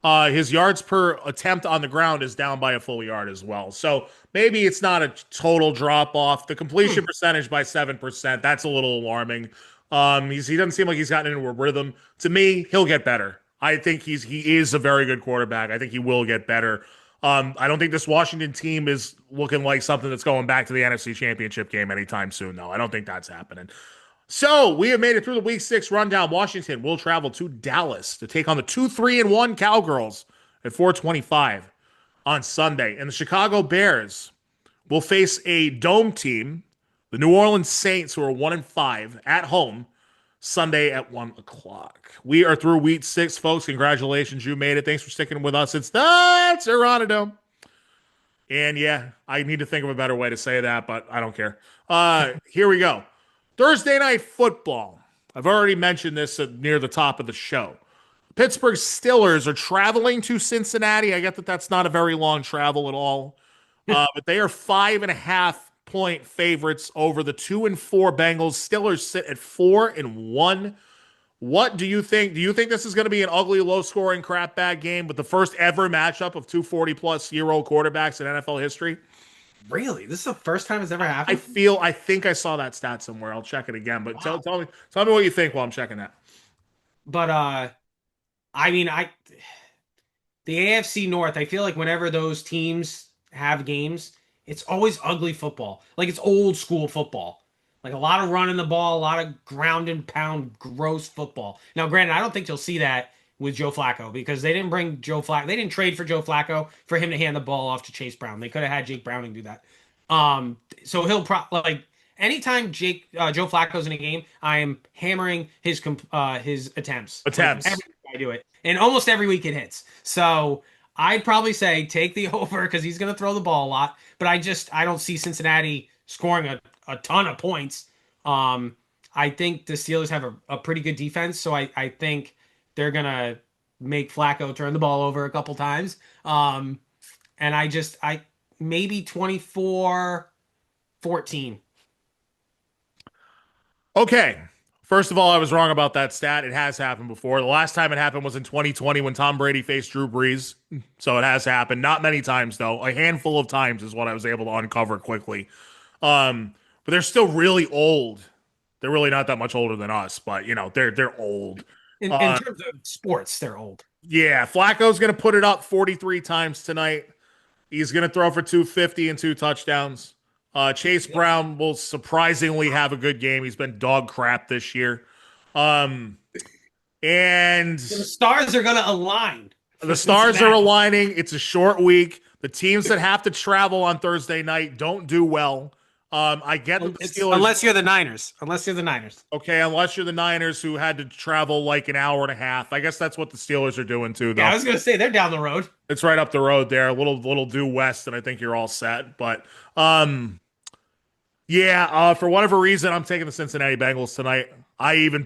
His yards per attempt on the ground is down by a full yard as well. So maybe it's not a total drop off. The completion percentage by 7%, that's a little alarming. He doesn't seem like he's gotten into a rhythm. To me, he'll get better. I think he is a very good quarterback. I think he will get better. I don't think this Washington team is looking like something that's going back to the NFC Championship game anytime soon, though. I don't think that's happening. So we have made it through the Week 6 rundown. Washington will travel to Dallas to take on the 2-3-1 Cowgirls at 4:25 on Sunday. And the Chicago Bears will face a dome team, the New Orleans Saints, who are 1-5 at home Sunday at 1 o'clock. We are through Week 6, folks. Congratulations, you made it. Thanks for sticking with us. It's the Terranadome. And yeah, I need to think of a better way to say that, but I don't care. Here we go. Thursday night football. I've already mentioned this near the top of the show. Pittsburgh Steelers are traveling to Cincinnati. I get that that's not a very long travel at all, but they are 5.5-point favorites over the 2-4 Bengals. Steelers sit at 4-1. What do you think? Do you think this is going to be an ugly, low-scoring, crap bag game with the first ever matchup of two 40-plus-year-old quarterbacks in NFL history? Really? This is the first time it's ever happened? I think I saw that stat somewhere. I'll check it again. But tell me what you think while I'm checking that. But I mean, the AFC North, I feel like whenever those teams have games, it's always ugly football. Like it's old school football. Like a lot of running the ball, a lot of ground and pound, gross football. Now, granted, I don't think you'll see that with Joe Flacco because they didn't bring Joe Flacco. They didn't trade for Joe Flacco for him to hand the ball off to Chase Brown. They could have had Jake Browning do that. So he'll anytime Joe Flacco's in a game, I am hammering his attempts. Like, every week I do it, and almost every week it hits. So I'd probably say take the over because he's going to throw the ball a lot. But I don't see Cincinnati scoring a ton of points. I think the Steelers have a pretty good defense, so I think they're going to make Flacco turn the ball over a couple times. And I maybe 24-14. Okay. First of all, I was wrong about that stat. It has happened before. The last time it happened was in 2020 when Tom Brady faced Drew Brees. So it has happened. Not many times, though. A handful of times is what I was able to uncover quickly. But they're still really old. They're really not that much older than us, but, they're old. In terms of sports, they're old. Yeah, Flacco's going to put it up 43 times tonight. He's going to throw for 250 and 2 touchdowns. Chase Brown will surprisingly have a good game. He's been dog crap this year. And the stars are going to align. The stars are aligning. It's a short week. The teams that have to travel on Thursday night don't do well. I get that the Steelers, unless you're the Niners. Okay, unless you're the Niners who had to travel like an hour and a half. I guess that's what the Steelers are doing too, though. Yeah, I was going to say they're down the road. It's right up the road there, a little due west, and I think you're all set. But for whatever reason, I'm taking the Cincinnati Bengals tonight. I even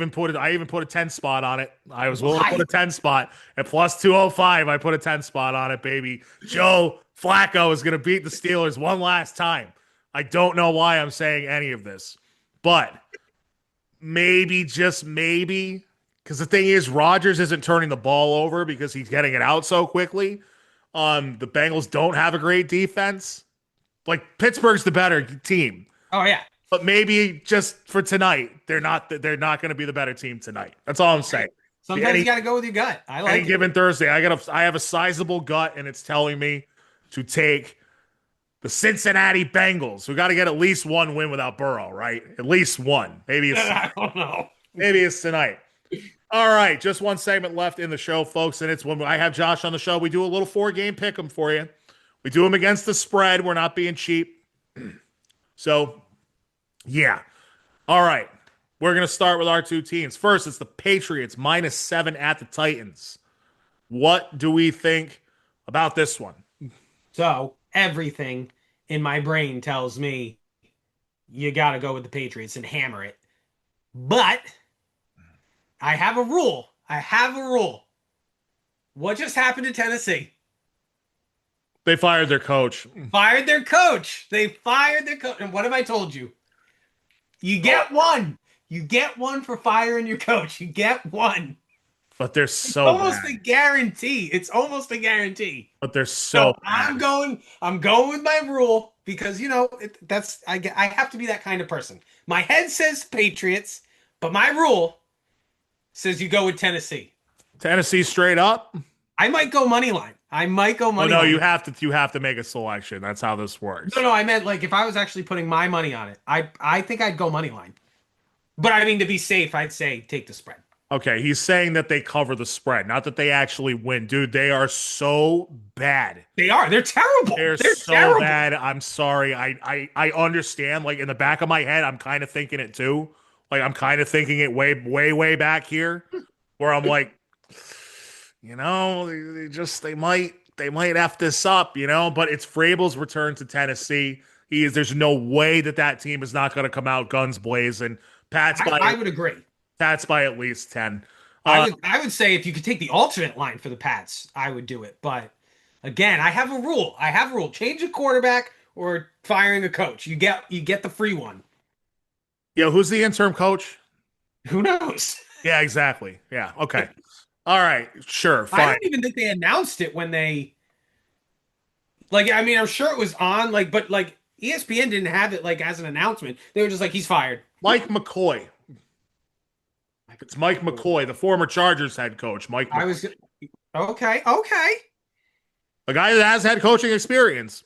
put a 10 spot on it. I was willing to put a 10 spot at plus 205. I put a 10 spot on it, baby. Joe Flacco is going to beat the Steelers one last time. I don't know why I'm saying any of this, but maybe, just maybe, because the thing is, Rodgers isn't turning the ball over because he's getting it out so quickly. The Bengals don't have a great defense. Like, Pittsburgh's the better team. Oh, yeah. But maybe just for tonight, they're not going to be the better team tonight. That's all I'm saying. Sometimes you got to go with your gut. I like any given Thursday, I have a sizable gut, and it's telling me to take the Cincinnati Bengals, who got to get at least one win without Burrow, right? At least one. Maybe it's I don't know. Maybe it's tonight. All right, just one segment left in the show, folks, and it's when I have Josh on the show. We do a little 4-game pick'em for you. We do them against the spread. We're not being cheap. So, yeah. All right. We're going to start with our two teams. First, it's the Patriots -7 at the Titans. What do we think about this one? So, everything in my brain tells me you got to go with the Patriots and hammer it. But I have a rule. What just happened to Tennessee? They fired their coach. Fired their coach. They fired their coach. And what have I told you? You get one. You get one for firing your coach. You get one. But they're It's so almost bad. a guarantee. It's almost a guarantee. But they're so So bad. I'm going with my rule because I have to be that kind of person. My head says Patriots, but my rule says you go with Tennessee. Tennessee straight up. I might go money line. Oh money no, line. you have to make a selection. That's how this works. No, I meant like if I was actually putting my money on it, I think I'd go money line. But I mean, to be safe, I'd say take the spread. Okay, he's saying that they cover the spread, not that they actually win. Dude, they are so bad. They are. They're terrible. They're so terrible. bad. I'm sorry. I understand. Like in the back of my head, I'm kind of thinking it too. Like I'm kind of thinking it way back here, where I'm like, they might F this up, But it's Vrabel's return to Tennessee. There's no way that team is not going to come out guns blazing. I would agree. Pats by at least 10. I would say if you could take the alternate line for the Pats, I would do it. But again, I have a rule. Change a quarterback or firing a coach. You get the free one. Yo, who's the interim coach? Who knows? Yeah, exactly. Yeah. Okay. All right. Sure. I Fine. don't even think they announced it when they I'm sure it was on but ESPN didn't have it as an announcement. They were just like, he's fired. Mike McCoy. It's Mike McCoy, the former Chargers head coach. Mike McCoy. Okay. A guy that has head coaching experience.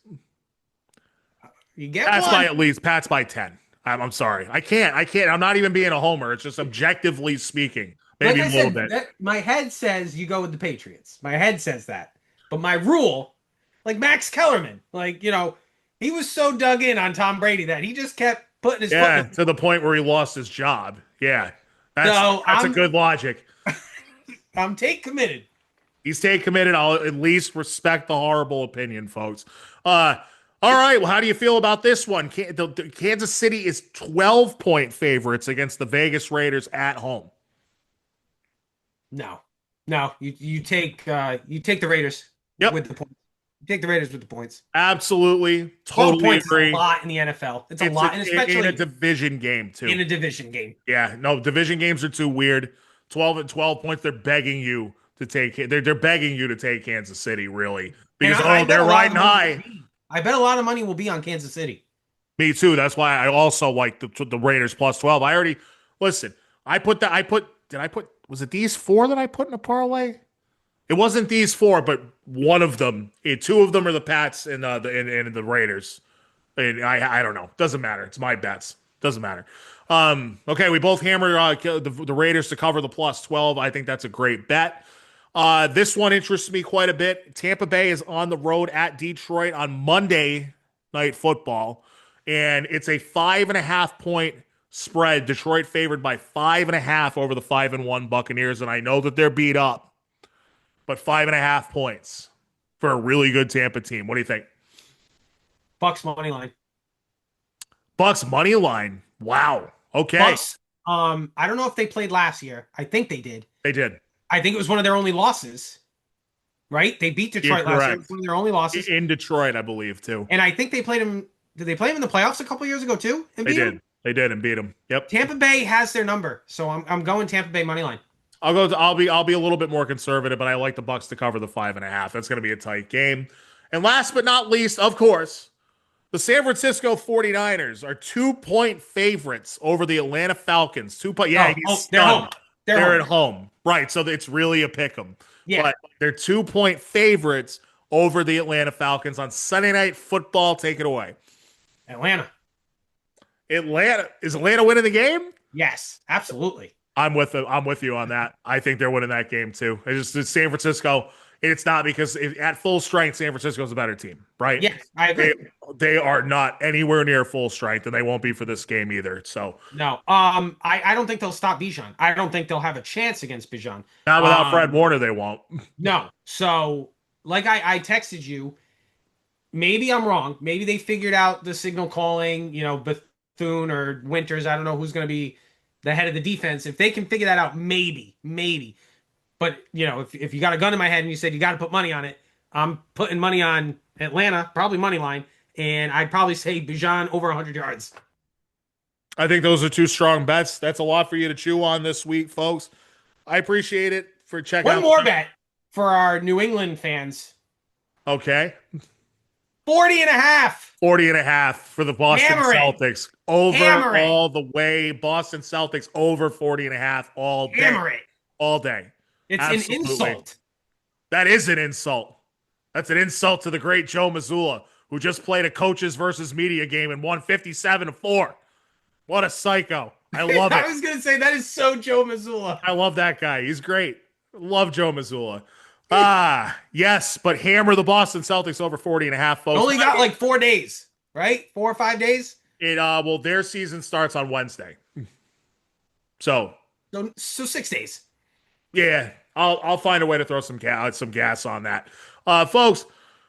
You get Pats one. by at least. Pats by 10. I'm sorry. I can't. I'm not even being a homer. It's just objectively speaking. Maybe Like I a little said, bit. my head says you go with the Patriots. My head says that. But my rule, like Max Kellerman, he was so dug in on Tom Brady that he just kept putting his foot in. To the point where he lost his job. Yeah. That's a good logic. I'm take committed. He's take committed. I'll at least respect the horrible opinion, folks. All right. Well, how do you feel about this one? Kansas City is 12-point favorites against the Vegas Raiders at home. No, you take the Raiders with the points. You take the Raiders with the points. Absolutely, 12 totally points agree. is a lot in the NFL. It's a lot, and especially in a division game too. In a division game. Yeah, no, division games are too weird. 12 and 12 points. They're begging you to take. They're begging you to take Kansas City, really, because they're riding high. I bet a lot of money will be on Kansas City. Me too. That's why I also like the Raiders plus 12. I already listen. Was it these four that I put in a parlay? It wasn't these four, but one of them. Two of them are the Pats and the Raiders. And I don't know. Doesn't matter. It's my bets. Doesn't matter. Okay, we both hammer the Raiders to cover the plus 12. I think that's a great bet. This one interests me quite a bit. Tampa Bay is on the road at Detroit on Monday Night Football, and it's a 5.5-point spread. Detroit favored by 5.5 over the 5-1 Buccaneers, and I know that they're beat up, but 5.5 points for a really good Tampa team. What do you think? Bucks money line. Bucks money line. Wow. Okay. Bucks. I don't know if they played last year. I think they did. They did. I think it was one of their only losses. Right? They beat Detroit last year. It was one of their only losses. In Detroit, I believe, too. And I think they played him. Did they play him in the playoffs a couple years ago, too? They did. They did and beat him. Yep. Tampa Bay has their number, so I'm going Tampa Bay money line. I'll be a little bit more conservative, but I like the Bucks to cover the 5.5. That's going to be a tight game. And last but not least, of course, the San Francisco 49ers are 2-point favorites over the Atlanta Falcons. 2 point. Yeah, they're home. They're at home. Right. So it's really a pick 'em. Yeah. But they're 2-point favorites over the Atlanta Falcons on Sunday Night Football. Take it away. Atlanta. Is Atlanta winning the game? Yes, absolutely. I'm with you on that. I think they're winning that game too. It's San Francisco. It's not because at full strength, San Francisco's a better team, right? Yes, I agree. They are not anywhere near full strength, and they won't be for this game either. So no, I don't think they'll stop Bijan. I don't think they'll have a chance against Bijan. Not without Fred Warner, they won't. No. So, like I texted you, maybe I'm wrong. Maybe they figured out the signal calling. Bethune or Winters. I don't know who's going to be the head of the defense. If they can figure that out, maybe. But if you got a gun in my head and you said you got to put money on it, I'm putting money on Atlanta, probably money line, and I'd probably say Bijan over 100 yards. I think those are two strong bets. That's a lot for you to chew on this week, folks. I appreciate it for checking out. One more bet for our New England fans. Okay. 40.5. 40.5 for the Boston Hammering. Celtics. Over Hammering. all the way. Boston Celtics over 40.5 all day. Hammer it. All day. It's Absolutely. an insult. That is an insult. That's an insult to the great Joe Mazzulla, who just played a coaches versus media game and won 57-4. What a psycho. I love it. I was going to say, that is so Joe Mazzulla. I love that guy. He's great. Love Joe Mazzulla. Yes, but hammer the Boston Celtics over 40.5, folks. Only got like 4 days, right? 4 or 5 days? Well, their season starts on Wednesday. So 6 days. Yeah, I'll find a way to throw some gas on that. Folks,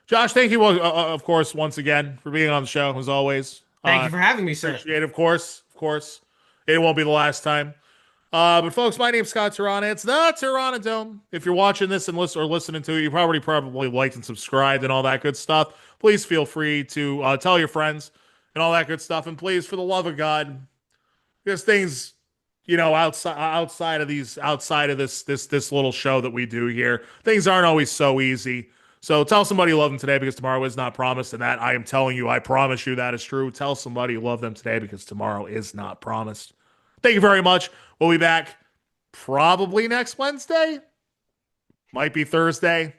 Josh, thank you, of course, once again for being on the show, as always. Thank you for having me, sir. Appreciate it, of course. It won't be the last time. But folks, my name's S.Terrana. It's the Terranadome. If you're watching this and listening to it, you probably liked and subscribed and all that good stuff. Please feel free to tell your friends and all that good stuff. And please, for the love of God, there's things, outside of this little show that we do here. Things aren't always so easy. So tell somebody you love them today because tomorrow is not promised. And that I am telling you, I promise you that is true. Tell somebody you love them today because tomorrow is not promised. Thank you very much. We'll be back probably next Wednesday. Might be Thursday.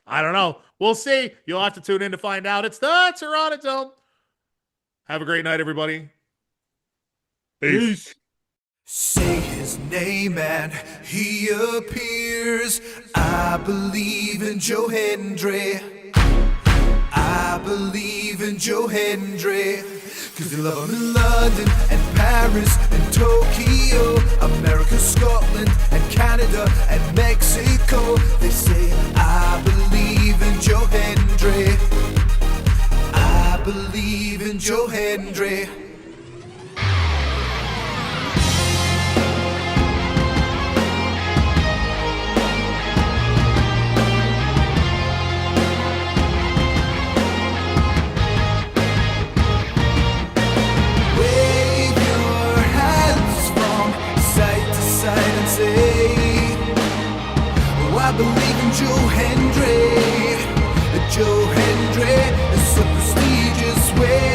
I don't know. We'll see. You'll have to tune in to find out. It's the Terranadome. Have a great night, everybody. Peace. Say his name and he appears. I believe in Joe Hendry. I believe in Joe Hendry. Cause they love him in London and Paris and Tokyo, America, Scotland and Canada and Mexico. They say I believe in Joe Hendry. I believe in Joe Hendry. I believe in Joe Hendry. Joe Hendry is a prestigious way.